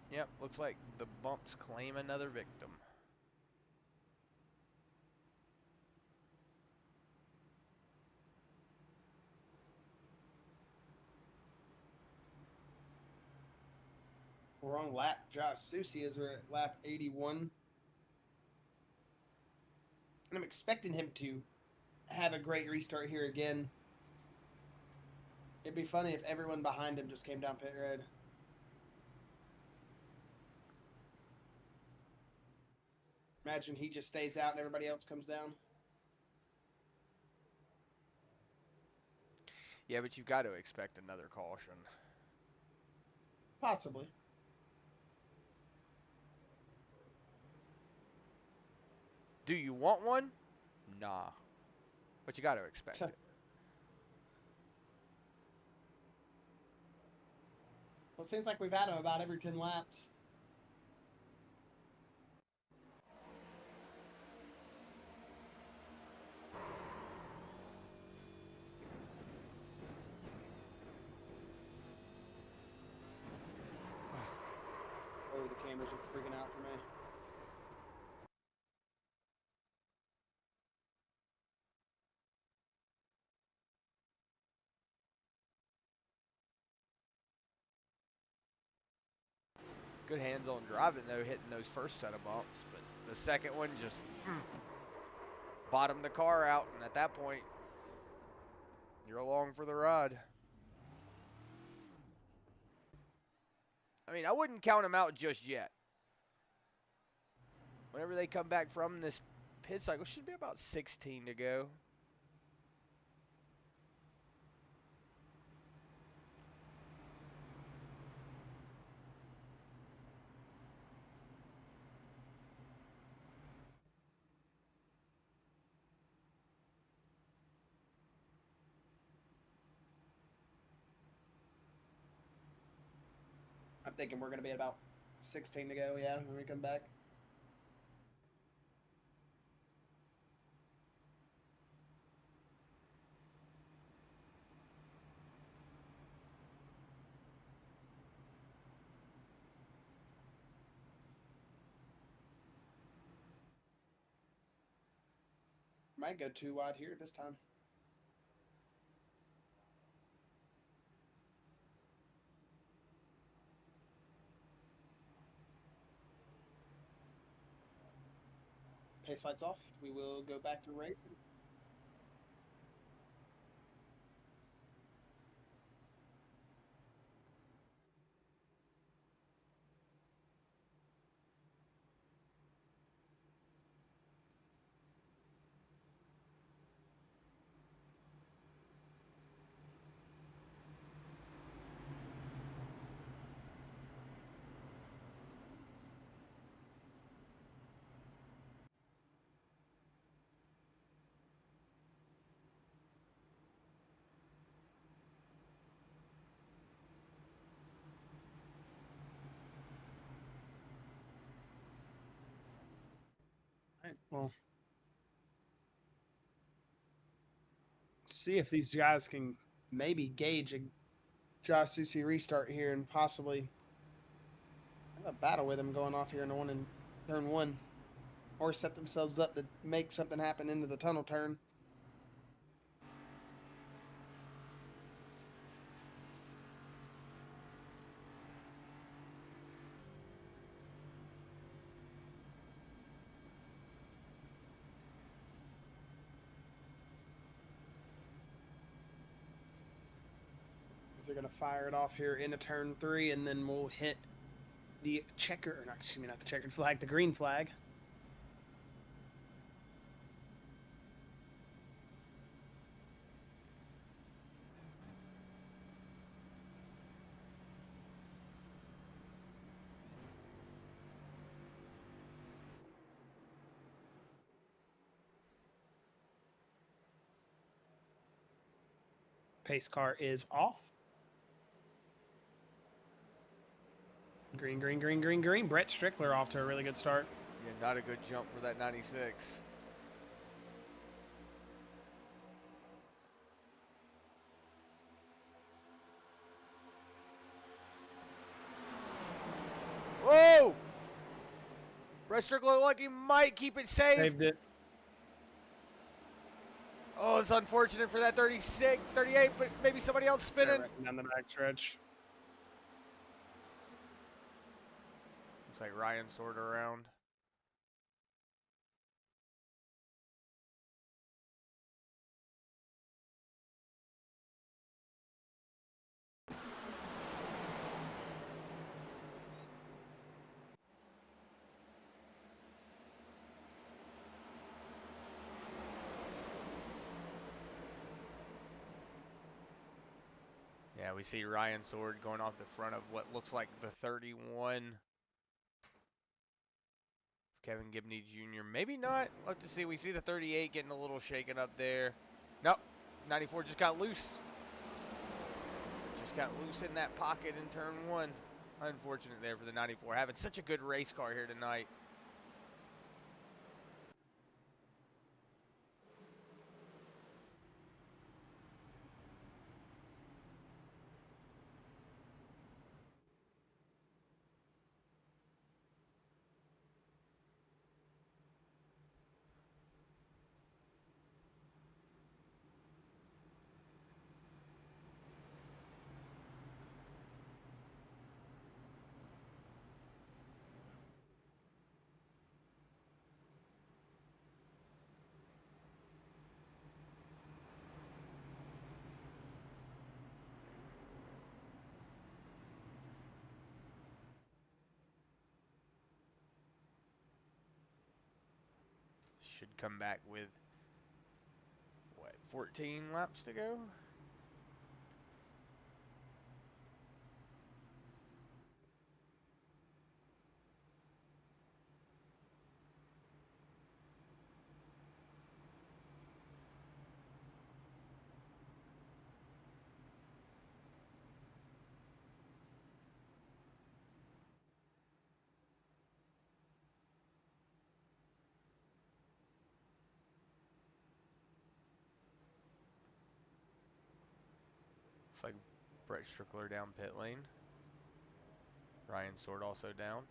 Yep, looks like the bumps claim another victim. Wrong lap. Josh Susi is at lap 81. And I'm expecting him to have a great restart here again. It'd be funny if everyone behind him just came down pit road. Imagine he just stays out and everybody else comes down. Yeah, but you've got to expect another caution. Possibly. Do you want one? Nah. But you got to expect it. Well, it seems like we've had him about every 10 laps. Oh, the cameras are freaking out for me. Good hands-on driving, though, hitting those first set of bumps. But the second one just bottomed the car out. And at that point, you're along for the ride. I mean, I wouldn't count him out just yet. Whenever they come back from this pit cycle, should be about 16 to go. I'm thinking we're going to be at about 16 to go, yeah, when we come back. Might go too wide here this time. Pace lights off. We will go back to racing. right, well, see if these guys can maybe gauge a Josh Susi restart here and possibly have a battle with him going off here in the one in turn one, or set themselves up to make something happen into the tunnel turn. They're going to fire it off here into turn three, and then we'll hit the checker, or not, excuse me, not the checkered flag, the green flag. Pace car is off. Green, green, green, green, green. Brett Strickler off to a really good start. Yeah, not a good jump for that 96. Whoa! Brett Strickler looked like he might keep it safe. Saved it. Oh, it's unfortunate for that 36, 38, but maybe somebody else spinning. Down the back stretch. Looks like Ryan sort around. Yeah, we see Ryan Sword going off the front of what looks like the 31. Kevin Gibney Jr. Maybe not. We'll have to see. We see the 38 getting a little shaken up there. Nope. 94 just got loose. Just got loose in that pocket in turn one. Unfortunate there for the 94. Having such a good race car here tonight. Should come back with, what, 14 laps to go? Looks like Brett Strickler down pit lane. Ryan Sword also down.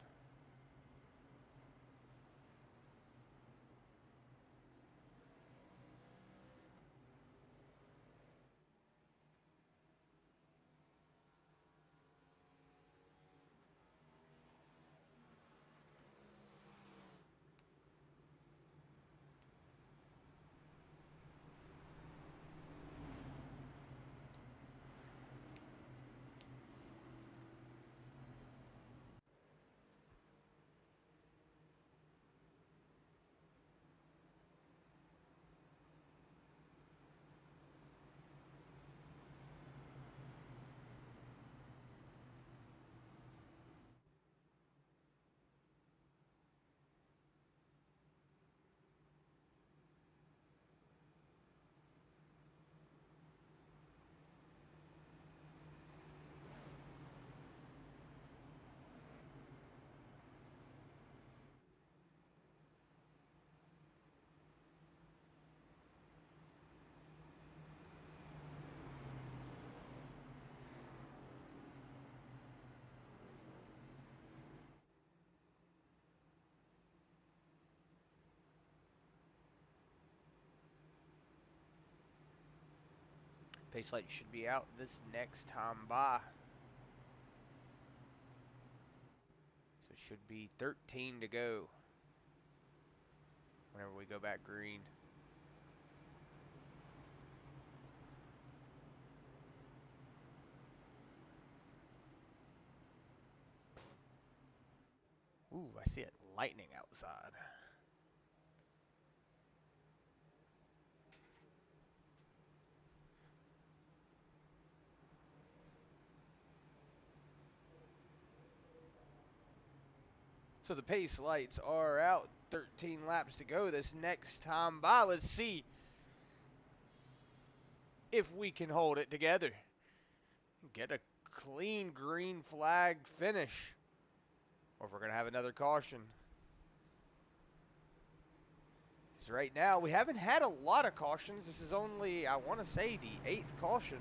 Pace light should be out this next time by. So it should be 13 to go whenever we go back green. Ooh, I see it lightning outside. So the pace lights are out. 13 laps to go this next time by. Let's see if we can hold it together. Get a clean green flag finish. Or if we're going to have another caution. Because right now, we haven't had a lot of cautions. This is only, I want to say, the 8th caution.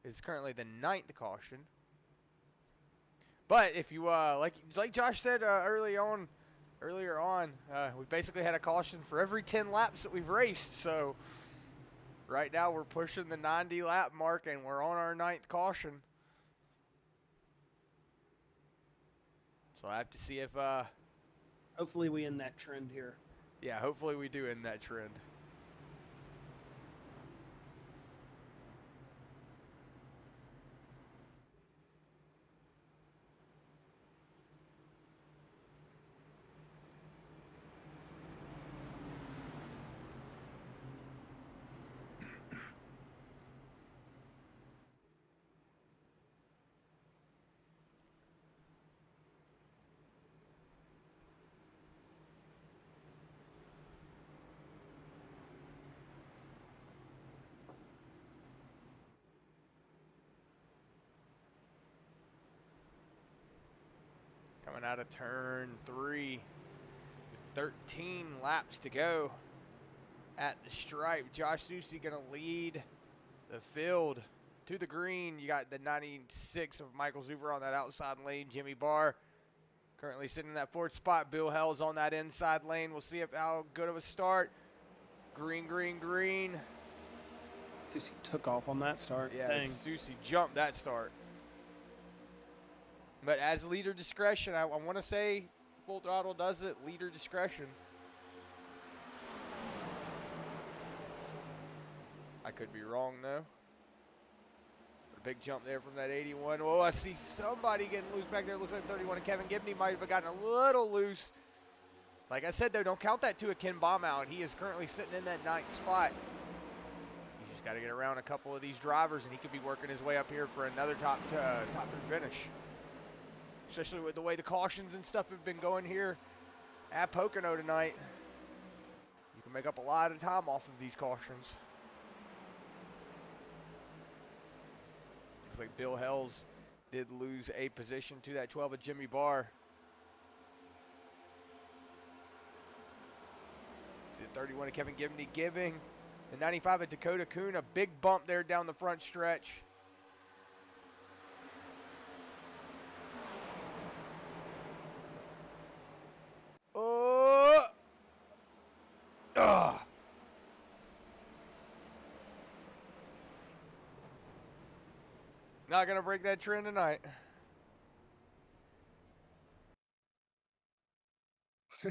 It's currently the 9th caution. But if you like Josh said earlier on, we basically had a caution for every 10 laps that we've raced. So right now we're pushing the 90 lap mark and we're on our 9th caution. So I have to see if hopefully we end that trend here. Yeah, hopefully we do end that trend. Coming out of turn 3. 13 laps to go at the stripe. Josh Susi going to lead the field to the green. You got the 96 of Michael Zuber on that outside lane. Jimmy Barr currently sitting in that 4th spot. Bill Hell's on that inside lane. We'll see if how good of a start. Green, green, green. Susi took off on that start. Yeah, Dang. Susi jumped that start. But as leader discretion, I want to say Full Throttle does it. Leader discretion. I could be wrong, though. A big jump there from that 81. Oh, I see somebody getting loose back there. Looks like 31. And Kevin Gibney might have gotten a little loose. Like I said, though, don't count that to a Ken Baum out. He is currently sitting in that 9th spot. He's just got to get around a couple of these drivers, and he could be working his way up here for another top 3 finish. Especially with the way the cautions and stuff have been going here at Pocono tonight. You can make up a lot of time off of these cautions. Looks like Bill Hells did lose a position to that 12 of Jimmy Barr. See the 31 of Kevin Gibney giving the 95 of Dakota Kuhn a big bump there down the front stretch. Oh! Ugh! Not going to break that trend tonight.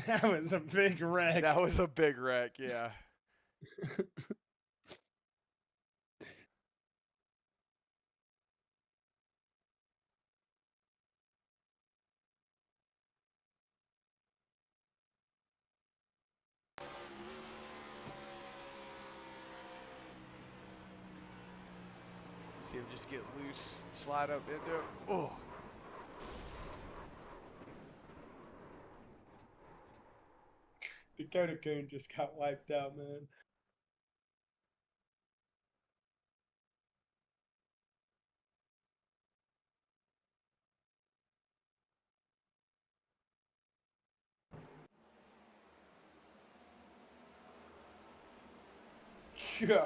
That was a big wreck. That was a big wreck, yeah. See him just get loose, slide up into it. Oh. Dakota Kuhn just got wiped out, man. Yeah.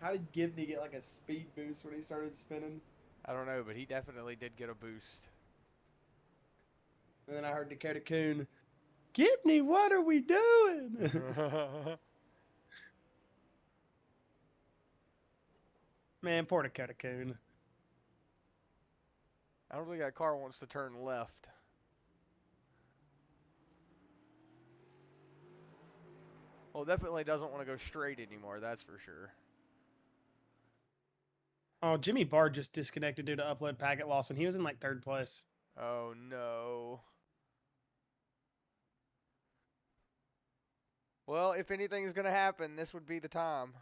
How did Gibney get like a speed boost when he started spinning? I don't know, but he definitely did get a boost. And then I heard Dakota Coon, Gibney, what are we doing? Man, poor Dakota Coon. I don't think that car wants to turn left. Well, definitely doesn't want to go straight anymore, that's for sure. Oh, Jimmy Barr just disconnected due to upload packet loss, and he was in like 3rd place. Oh, no. Well, if anything's going to happen, this would be the time.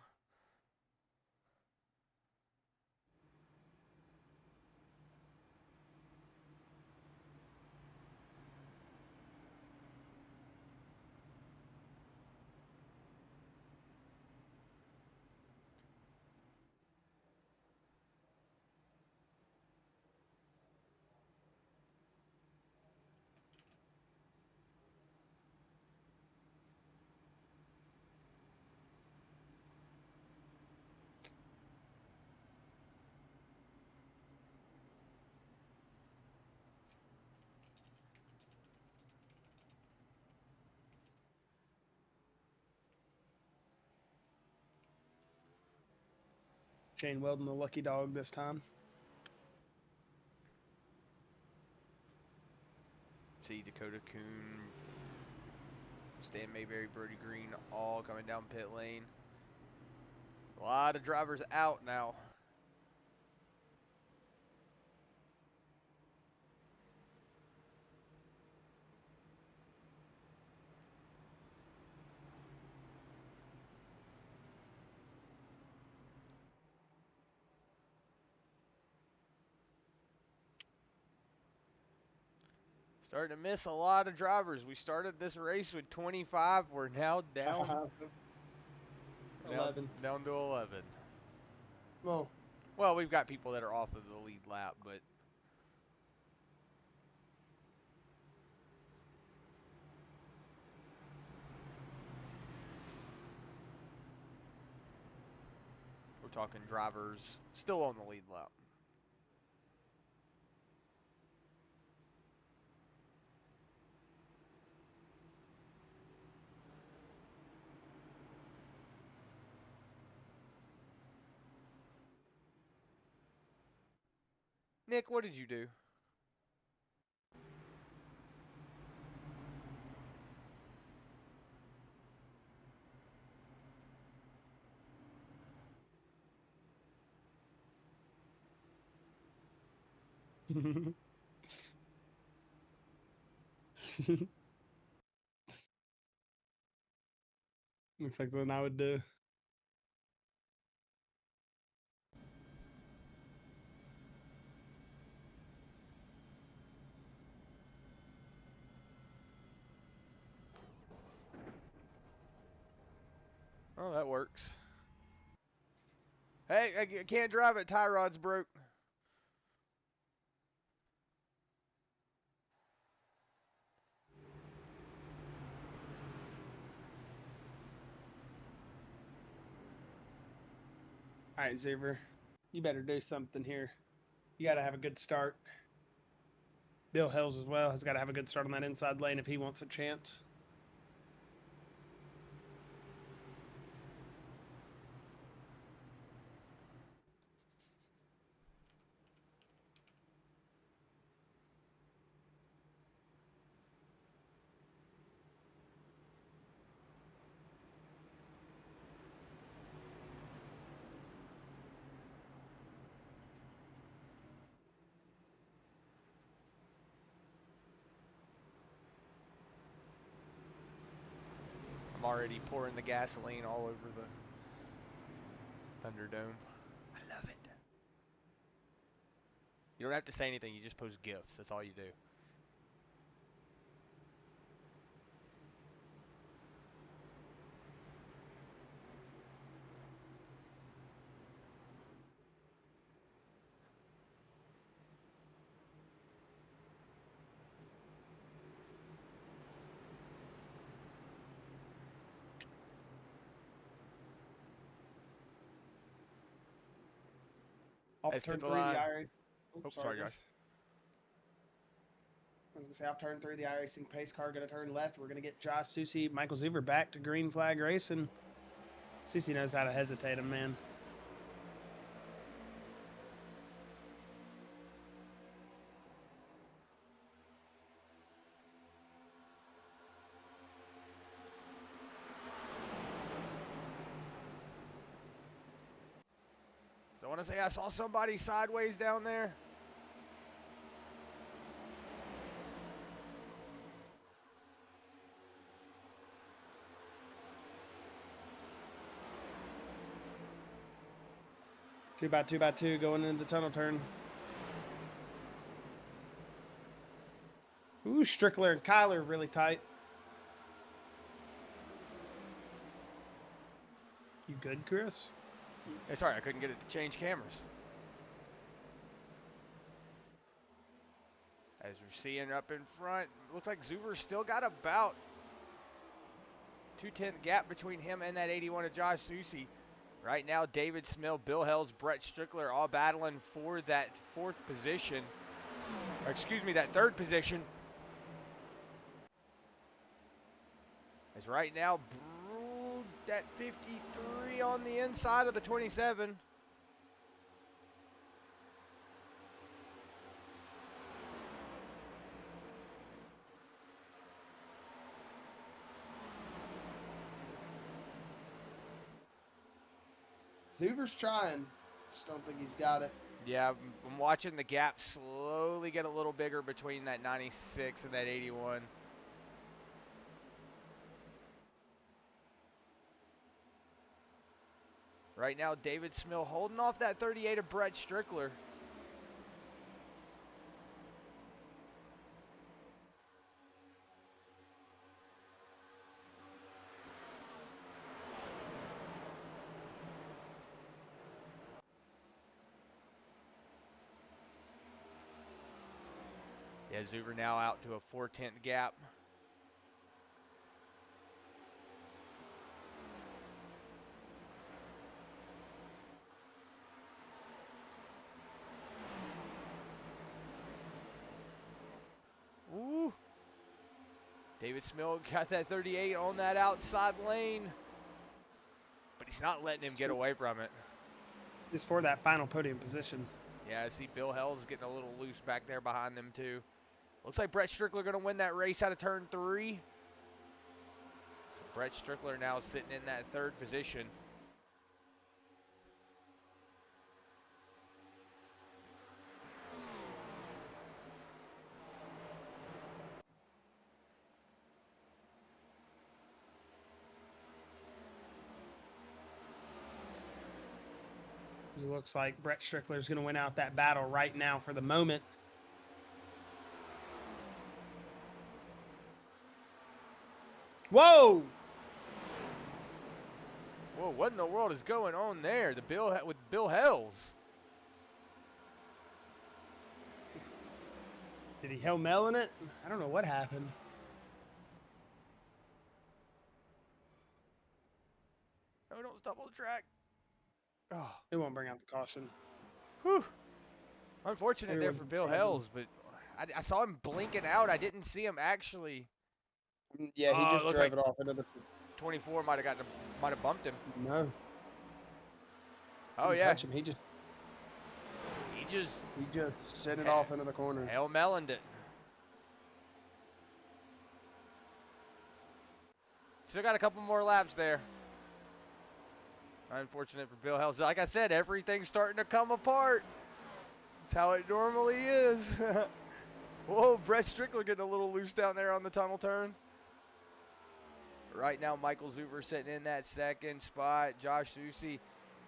Shane Weldon, the lucky dog this time. See Dakota Coon, Stan Mayberry, Brody Green, all coming down pit lane. A lot of drivers out now. Starting to miss a lot of drivers. We started this race with 25. We're now down 11. down to 11. Well, We've got people that are off of the lead lap, but we're talking drivers still on the lead lap. Nick, what did you do? looks like something I would do. Oh, that works. Hey, I can't drive it. Tie rod's broke. All right, Xavier, you better do something here. You got to have a good start. Bill Hills as well has got to have a good start on that inside lane if he wants a chance. I'm already pouring the gasoline all over the Thunderdome. I love it. You don't have to say anything. You just post GIFs. That's all you do. Off Exit turn the 3, line. the IRAs. Oh, sorry, guys. I was going to say, off turn 3, the iRacing pace car going to turn left. We're going to get Josh Susie, Michael Zuber back to green flag racing. Susie knows how to hesitate him, man. So I want to say I saw somebody sideways down there. Two by two going into the tunnel turn. Ooh, Strickler and Kyler really tight. You good, Chris? Hey, sorry, I couldn't get it to change cameras. As we're seeing up in front, looks like Zuber's still got about 2/10 gap between him and that 81 of Josh Susie. Right now, David Smill, Bill Hells, Brett Strickler all battling for that fourth position. Or excuse me, that third position. As right now, that 53 on the inside of the 27. Zuber's trying. Just don't think he's got it. Yeah, I'm watching the gap slowly get a little bigger between that 96 and that 81. Right now, David Smill holding off that 38 of Brett Strickler. Yeah, Zuber now out to a 4/10 gap. Ooh. David Smill got that 38 on that outside lane, but he's not letting him get away from it. It's for that final podium position. Yeah, I see Bill Hells getting a little loose back there behind them too. Looks like Brett Strickler going to win that race out of turn 3. So Brett Strickler now sitting in that third position. It looks like Brett Strickler is going to win out that battle right now for the moment. Whoa! Whoa, what in the world is going on there? With Bill Hells. Did he Hail Melon it? I don't know what happened. No, don't stop on the track. Oh. It won't bring out the caution. Whew. Unfortunate Everyone's there for Bill Hells, but I saw him blinking out. I didn't see him actually. Yeah, he just drove it off into the 24 might have bumped him. No. Oh yeah. Touch him. He just sent it off into the corner. Hail Meloned it. Still got a couple more laps there. Unfortunate for Bill Hells. Like I said, everything's starting to come apart. That's how it normally is. Whoa, Brett Strickler getting a little loose down there on the tunnel turn. Right now, Michael Zuber sitting in that second spot. Josh Susie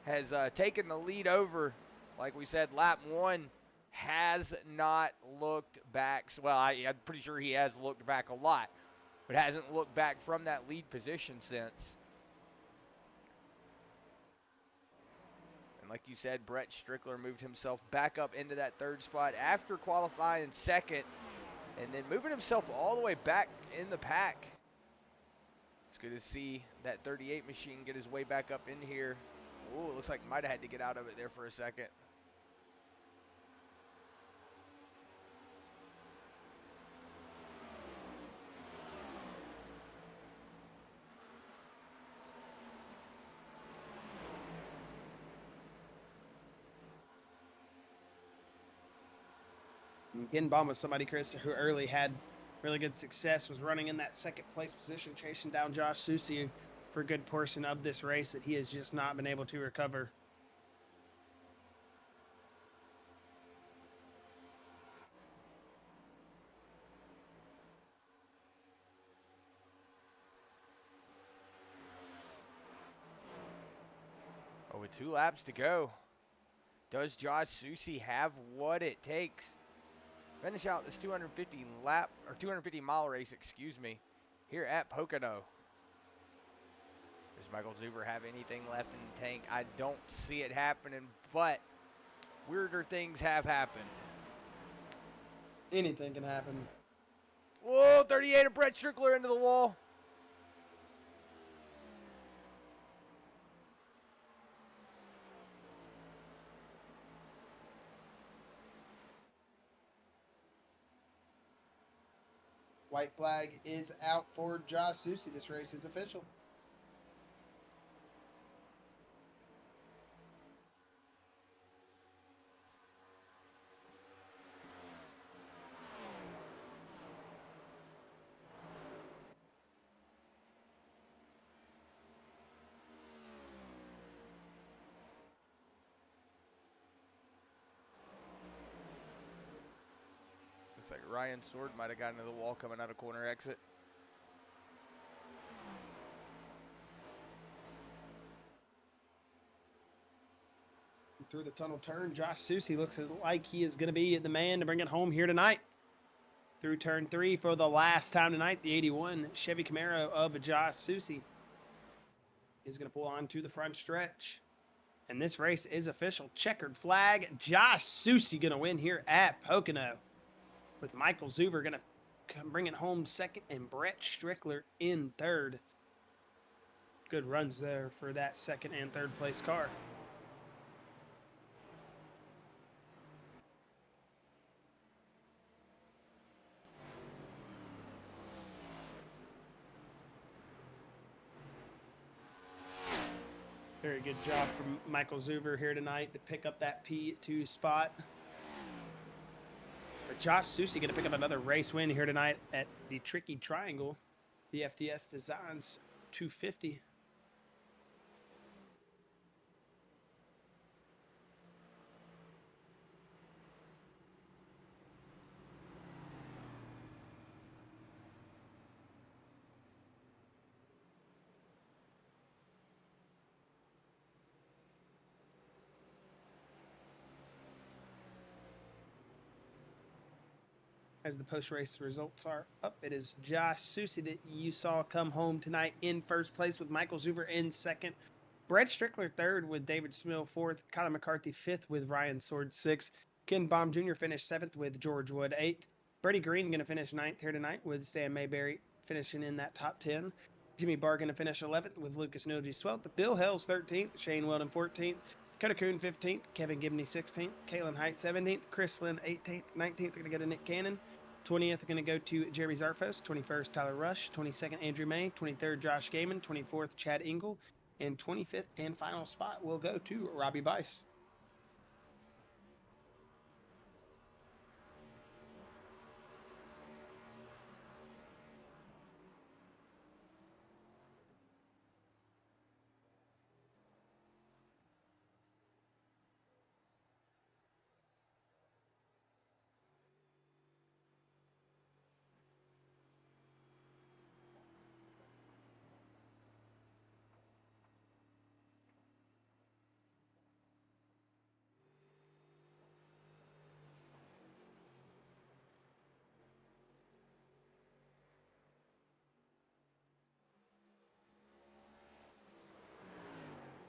has taken the lead over. Like we said, lap 1 has not looked back. Well, I'm pretty sure he has looked back a lot, but hasn't looked back from that lead position since. And like you said, Brett Strickler moved himself back up into that third spot after qualifying second, and then moving himself all the way back in the pack. It's good to see that 38 machine get his way back up in here. Oh, it looks like might have had to get out of it there for a second. Getting bomb with somebody, Chris, who early had really good success, was running in that second place position, chasing down Josh Susi for a good portion of this race, but he has just not been able to recover. Oh, with 2 laps to go. Does Josh Susi have what it takes? Finish out this 250 mile race, excuse me, here at Pocono. Does Michael Zuber have anything left in the tank? I don't see it happening, but weirder things have happened. Anything can happen. Whoa, 38 of Brett Strickler into the wall. White flag is out for Josh Susi. This race is official. Looks like Ryan Sword might have gotten into the wall coming out of corner exit. Through the tunnel turn, Josh Susi looks like he is going to be the man to bring it home here tonight. Through turn 3 for the last time tonight, the 81 Chevy Camaro of Josh Susi is going to pull on to the front stretch. And this race is official. Checkered flag. Josh Susi going to win here at Pocono, with Michael Zuber going to bring it home second and Brett Strickler in third. Good runs there for that second and third place car. Very good job from Michael Zuber here tonight to pick up that P2 spot. But Josh Susi going to pick up another race win here tonight at the Tricky Triangle, the FDS Designs 250. As the post-race results are up, it is Josh Susi that you saw come home tonight in first place, with Michael Zuber in second, Brett Strickler third with David Smill fourth, Kyler McCarthy fifth with Ryan Sword sixth, Ken Baum Jr. finished seventh with George Wood eighth, Brady Green going to finish ninth here tonight with Stan Mayberry finishing in that top 10, Jimmy Barr going to finish 11th with Lucas Nilge 12th, Bill Hells 13th, Shane Weldon 14th, Dakota Kuhn 15th, Kevin Gibney 16th, Kalen Height 17th, Chris Lynn 18th, 19th going to go to Nick Cannon, 20th going to go to Jeremy Zarfos, 21st Tyler Rush, 22nd Andrew May, 23rd Josh Gaiman, 24th Chad Engel, and 25th and final spot will go to Robbie Bice.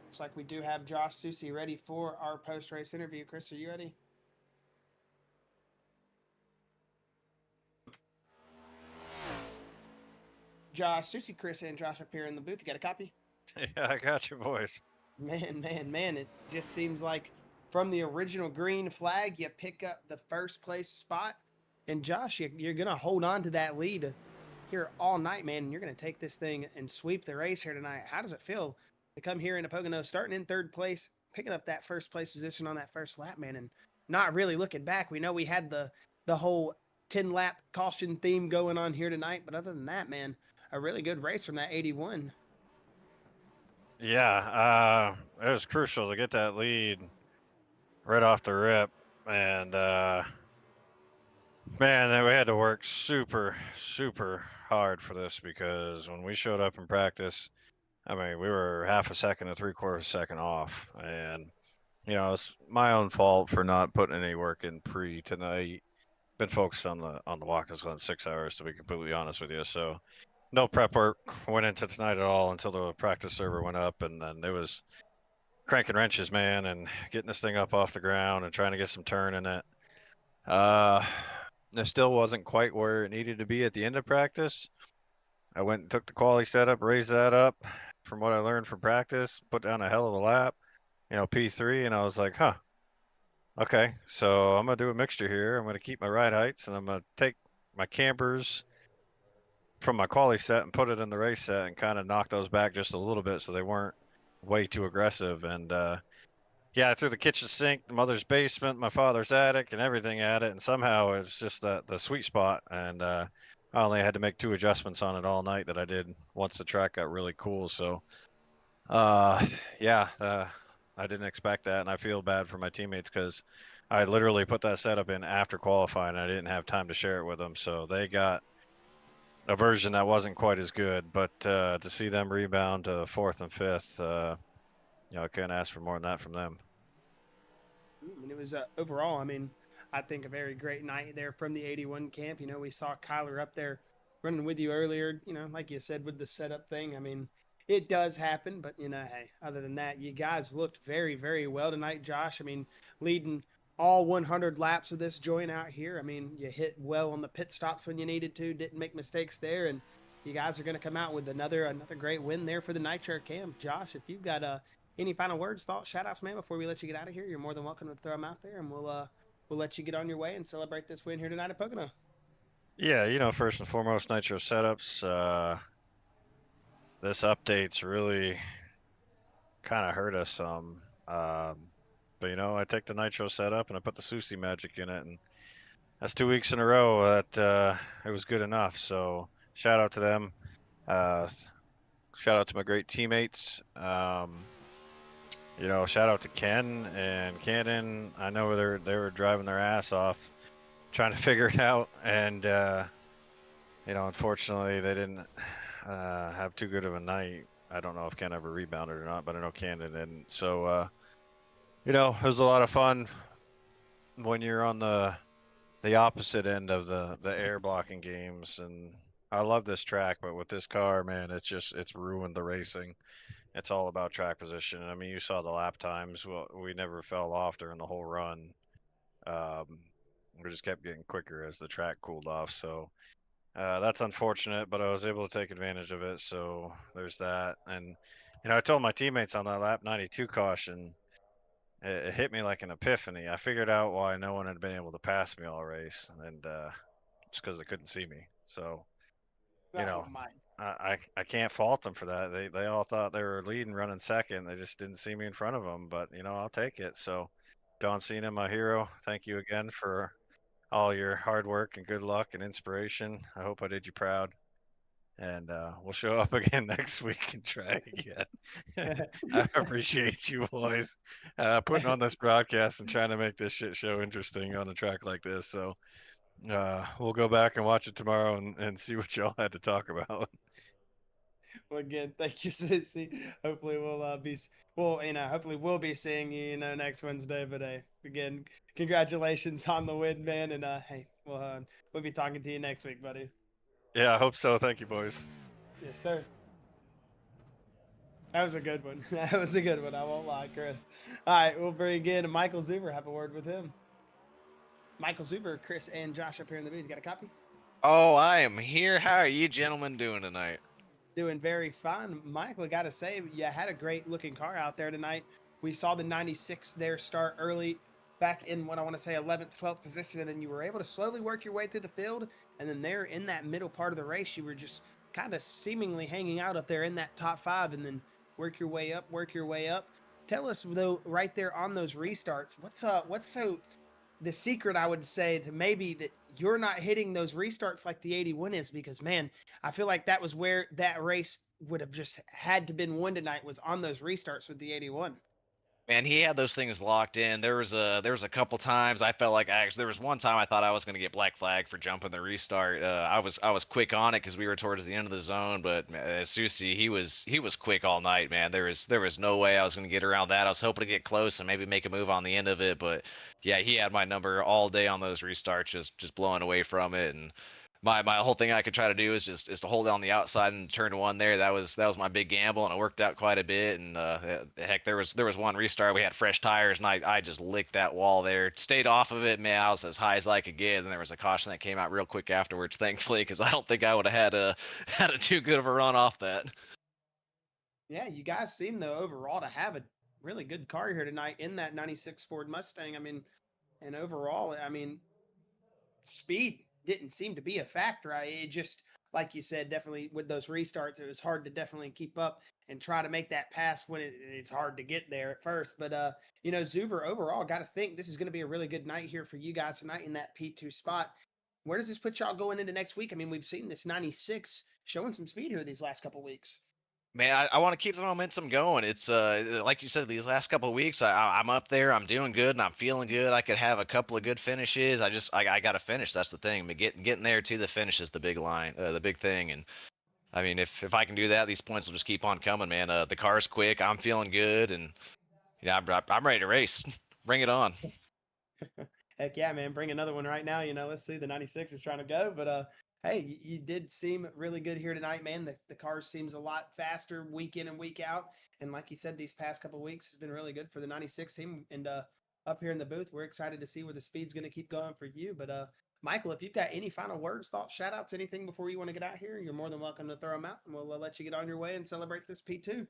Looks like we do have Josh Susi ready for our post-race interview. Chris, are you ready? Josh Susi, Chris, and Josh up here in the booth. You got a copy? Yeah, I got your voice. Man. It just seems like from the original green flag, you pick up the first place spot. And Josh, you're going to hold on to that lead here all night, man. And you're going to take this thing and sweep the race here tonight. How does it feel to come here into Pocono, starting in third place, picking up that first place position on that first lap, man, and not really looking back? We know we had the the whole 10 lap caution theme going on here tonight. But other than that, man, a really good race from that 81. Yeah, it was crucial to get that lead right off the rip, and man, then we had to work super, super hard for this because when we showed up in practice, I mean, we were half a second to three-quarters of a second off, and it's my own fault for not putting any work in pre tonight. Been focused on the Watkins Glen 6 hours, to be completely honest with you. So no prep work went into tonight at all until the practice server went up, and then it was cranking wrenches, man, and getting this thing up off the ground and trying to get some turn in it. It still wasn't quite where it needed to be at the end of practice. I went and took the quality setup, raised that up from what I learned from practice, put down a hell of a lap, P3, and I was like, huh, okay, so I'm going to do a mixture here. I'm going to keep my ride heights, and I'm going to take my campers from my quality set and put it in the race set and kind of knock those back just a little bit so they weren't way too aggressive. And yeah, I threw the kitchen sink, the mother's basement, my father's attic, and everything at it, and somehow it's just the sweet spot. And I only had to make 2 adjustments on it all night that I did once the track got really cool. So yeah, I didn't expect that, and I feel bad for my teammates because I literally put that setup in after qualifying. And I didn't have time to share it with them, so they got a version that wasn't quite as good. But to see them rebound to 4th and 5th, I couldn't ask for more than that from them. And it was overall, I mean, I think a very great night there from the 81 camp. We saw Kyler up there running with you earlier, like you said, with the setup thing. I mean, it does happen, but, hey, other than that, you guys looked very, very well tonight, Josh. I mean, leading all 100 laps of this joint out here. I mean, you hit well on the pit stops when you needed to, didn't make mistakes there, and you guys are going to come out with another great win there for the Nitro camp. Josh, if you've got any final words, thoughts, shout outs, man, before we let you get out of here? You're more than welcome to throw them out there, and we'll let you get on your way and celebrate this win here tonight at Pocono. Yeah, first and foremost, Nitro setups. This update's really kind of hurt us some. But I take the Nitro setup and I put the Susi magic in it, and that's 2 weeks in a row that it was good enough. So shout out to them. Shout out to my great teammates. Shout out to Ken and Cannon. I know they were driving their ass off trying to figure it out, and unfortunately they didn't have too good of a night. I don't know if Ken ever rebounded or not, but I know Cannon didn't. So it was a lot of fun when you're on the opposite end of the air blocking games. And I love this track, but with this car, man, it's ruined the racing. It's all about track position. I mean, you saw the lap times. Well, we never fell off during the whole run. We just kept getting quicker as the track cooled off. So that's unfortunate, but I was able to take advantage of it. So there's that. And I told my teammates on that lap 92 caution, it hit me like an epiphany. I figured out why no one had been able to pass me all race, and just because they couldn't see me. So Oh my! I can't fault them for that. They all thought they were leading, running second. They just didn't see me in front of them. But I'll take it. So John Cena, my hero, thank you again for all your hard work and good luck and inspiration. I hope I did you proud. And we'll show up again next week and try again. I appreciate you boys putting on this broadcast and trying to make this shit show interesting on a track like this. So we'll go back and watch it tomorrow and see what y'all had to talk about. Well, again, thank you, Sissy. Hopefully, hopefully we'll be seeing you, next Wednesday. But again, congratulations on the win, man. And hey, we'll be talking to you next week, buddy. Yeah, I hope so. Thank you, boys. Yes, sir. That was a good one. That was a good one. I won't lie, Chris. All right, we'll bring in Michael Zuber. Have a word with him. Michael Zuber, Chris, and Josh up here in the booth. You got a copy? Oh, I am here. How are you gentlemen doing tonight? Doing very fine. Michael, I got to say, you had a great looking car out there tonight. We saw the 96 there start early, back in what I want to say 11th, 12th position, and then you were able to slowly work your way through the field. And then there in that middle part of the race, you were just kind of seemingly hanging out up there in that top 5, and then work your way up. Tell us, though, right there on those restarts, what's so the secret I would say to maybe that you're not hitting those restarts like the 81 is, because man, I feel like that was where that race would have just had to been won tonight, was on those restarts with the 81. Man, he had those things locked in. There was a couple times I felt like there was one time I thought I was going to get black flag for jumping the restart. I was quick on it because we were towards the end of the zone, but Susi, he was quick all night, man. There was no way I was going to get around that. I was hoping to get close and maybe make a move on the end of it, but yeah, he had my number all day on those restarts, just blowing away from it. And my whole thing I could try to do is to hold it on the outside and turn one there. That was my big gamble, and it worked out quite a bit. And heck, there was one restart we had fresh tires, and I just licked that wall there. Stayed off of it, man. I was as high as I could get, and there was a caution that came out real quick afterwards, thankfully, because I don't think I would have had a had a too good of a run off that. Yeah, you guys seem though overall to have a really good car here tonight in that 96 Ford Mustang. I mean, and overall, I mean, speed didn't seem to be a factor. It just, like you said, definitely with those restarts, it was hard to definitely keep up and try to make that pass when it's hard to get there at first. But Zuver, overall, got to think this is going to be a really good night here for you guys tonight in that P2 spot. Where does this put y'all going into next week? I mean, we've seen this 96 showing some speed here these last couple weeks. Man, I want to keep the momentum going. It's like you said, these last couple of weeks, I'm up there, I'm doing good, and I'm feeling good. I could have a couple of good finishes. I got to finish. That's the thing. But getting there to the finish is the big line, the big thing. And I mean, if I can do that, these points will just keep on coming, man. The car's quick. I'm feeling good, and I'm ready to race. Bring it on. Heck yeah, man. Bring another one right now. Let's see. The 96 is trying to go. But hey, you did seem really good here tonight, man. The car seems a lot faster week in and week out. And like you said, these past couple weeks has been really good for the 96 team. And up here in the booth, we're excited to see where the speed's going to keep going for you. But Michael, if you've got any final words, thoughts, shout outs, anything before you want to get out here, you're more than welcome to throw them out. And we'll let you get on your way and celebrate this P2.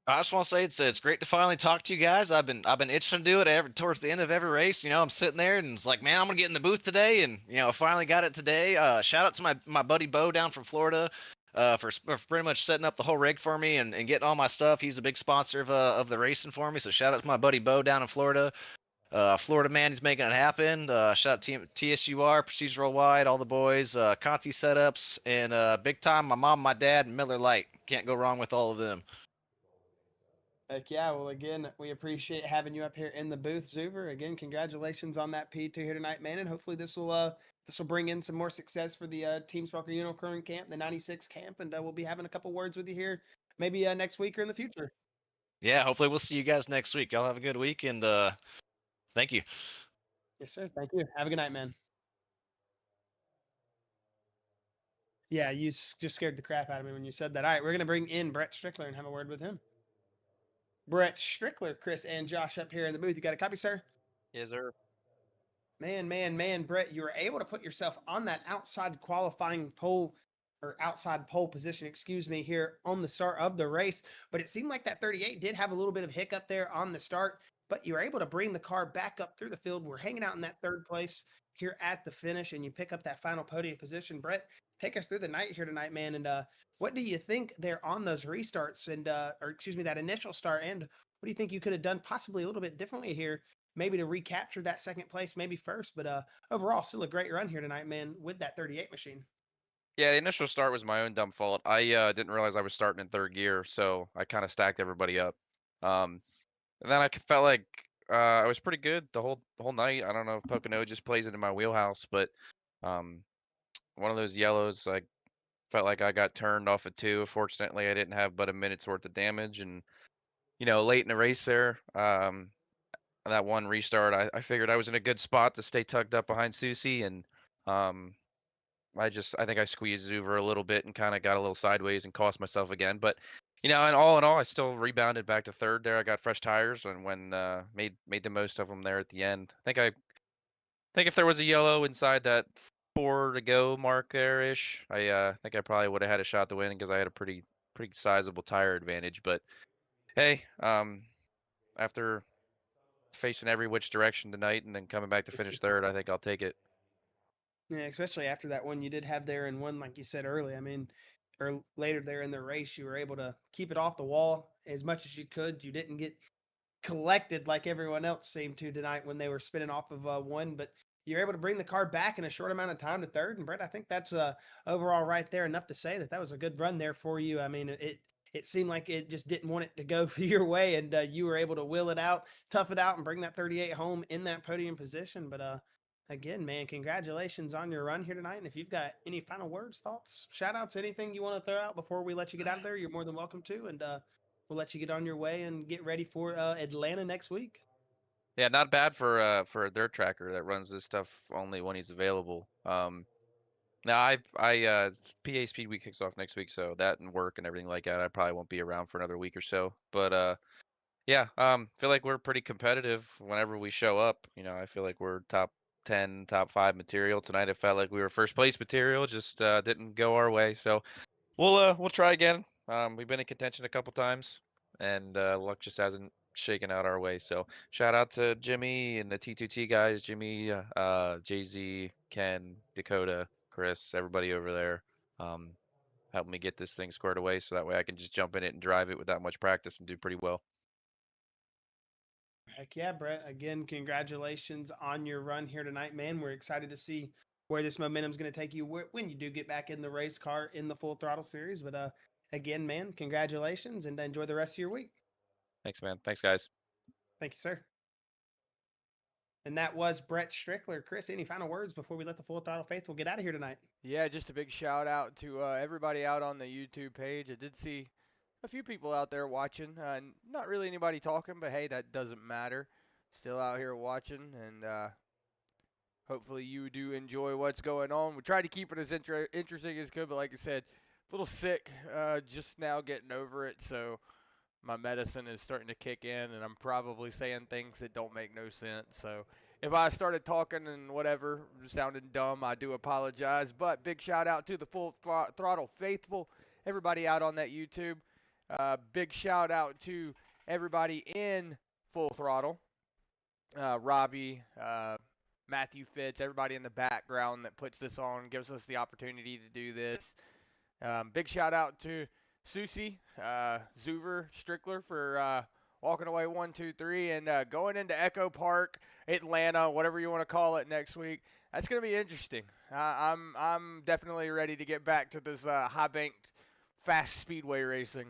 I just want to say it's great to finally talk to you guys. I've been itching to do it towards the end of every race. I'm sitting there and it's like, man, I'm gonna get in the booth today, and I finally got it today. Shout out to my buddy Bo down from Florida, for pretty much setting up the whole rig for me and getting all my stuff. He's a big sponsor of the racing for me. So shout out to my buddy Bo down in Florida. Florida man, he's making it happen. Shout out to TSUR, Procedural Wide, all the boys, Conti setups, and big time my mom, my dad, and Miller Lite. Can't go wrong with all of them. Heck yeah. Well, again, we appreciate having you up here in the booth, Zuver. Again, congratulations on that P2 here tonight, man. And hopefully this will bring in some more success for the Team Sparker Unicorn camp, the 96 camp, and we'll be having a couple words with you here maybe next week or in the future. Yeah, hopefully we'll see you guys next week. Y'all have a good week, and thank you. Yes, sir. Thank you. Have a good night, man. Yeah, you just scared the crap out of me when you said that. All right, we're going to bring in Brett Strickler and have a word with him. Brett Strickler, Chris and Josh up here in the booth. You got a copy, sir? Yes, sir. Man, Brett, you were able to put yourself on that outside qualifying pole or outside pole position, excuse me, here on the start of the race. But it seemed like that 38 did have a little bit of hiccup there on the start, but you were able to bring the car back up through the field. We're hanging out in that third place here at the finish, and you pick up that final podium position. Brett, take us through the night here tonight, man. And what do you think there on those restarts and, or excuse me, that initial start? And what do you think you could have done possibly a little bit differently here? Maybe to recapture that second place, maybe first, but overall, still a great run here tonight, man, with that 38 machine. Yeah, the initial start was my own dumb fault. I didn't realize I was starting in third gear, so I kind of stacked everybody up. And then felt like I was pretty good the whole night. I don't know if Pocono just plays it in my wheelhouse, but um, one of those yellows, I felt like I got turned off at two. Fortunately, I didn't have but a minute's worth of damage, and late in the race there, that one restart, I figured I was in a good spot to stay tucked up behind Susie, and um, I think I squeezed Zuver a little bit and kind of got a little sideways and cost myself again. But and all in all, I still rebounded back to third there. I got fresh tires and when made the most of them there at the end. I think if there was a yellow inside that 4 to go mark there ish, I think I probably would have had a shot to win because I had a pretty sizable tire advantage. But hey, after facing every which direction tonight and then coming back to finish third, I think I'll take it. Yeah, especially after that one you did have there and one, like you said early. I mean, or later there in the race, you were able to keep it off the wall as much as you could. You didn't get collected like everyone else seemed to tonight when they were spinning off of one, but you're able to bring the car back in a short amount of time to third. And Brett, I think that's overall right there enough to say that that was a good run there for you. I mean, it seemed like it just didn't want it to go your way, and you were able to will it out, tough it out, and bring that 38 home in that podium position. But again, man, congratulations on your run here tonight. And if you've got any final words, thoughts, shout outs, anything you want to throw out before we let you get out of there, you're more than welcome to. And we'll let you get on your way and get ready for Atlanta next week. Yeah, not bad for a dirt tracker that runs this stuff only when he's available. Now PA Speed Week kicks off next week, so that and work and everything like that, I probably won't be around for another week or so. But yeah, feel like we're pretty competitive whenever we show up. You know, I feel like we're top 10, top 5 material tonight. It felt like we were first place material, just didn't go our way. So we'll try again. We've been in contention a couple times, and luck just hasn't shaken out our way. So shout out to Jimmy and the T2T guys, Jimmy, JZ, Ken, Dakota, Chris, everybody over there, helping me get this thing squared away, so that way I can just jump in it and drive it without much practice and do pretty well. Heck yeah, Brett. Again, congratulations on your run here tonight, man. We're excited to see where this momentum's going to take you when you do get back in the race car in the Full Throttle series. But again, man, congratulations and enjoy the rest of your week. Thanks, man. Thanks, guys. Thank you, sir. And that was Brett Strickler. Chris, any final words before we let the Full Throttle faithful get out of here tonight? Yeah, just a big shout out to everybody out on the YouTube page. I did see a few people out there watching. Not really anybody talking, but hey, that doesn't matter. Still out here watching, and hopefully you do enjoy what's going on. We try to keep it as interesting as could, but like I said, a little sick, just now getting over it, so my medicine is starting to kick in, and I'm probably saying things that don't make no sense. So if I started talking and whatever, sounding dumb, I do apologize. But big shout out to the Full Throttle faithful, everybody out on that YouTube. Big shout out to everybody in Full Throttle, Robbie, Matthew Fitz, everybody in the background that puts this on, gives us the opportunity to do this. Big shout out to Susie, Zuver, Strickler for walking away 1, 2, 3, and going into Echo Park, Atlanta, whatever you want to call it next week. That's going to be interesting. I'm definitely ready to get back to this high banked fast speedway racing.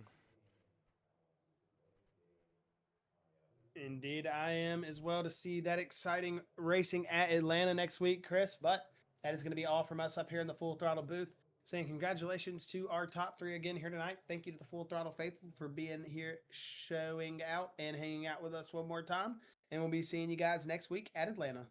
Indeed, I am as well to see that exciting racing at Atlanta next week, Chris. But that is going to be all from us up here in the Full Throttle booth. Saying congratulations to our top 3 again here tonight. Thank you to the Full Throttle faithful for being here, showing out, and hanging out with us one more time. And we'll be seeing you guys next week at Atlanta.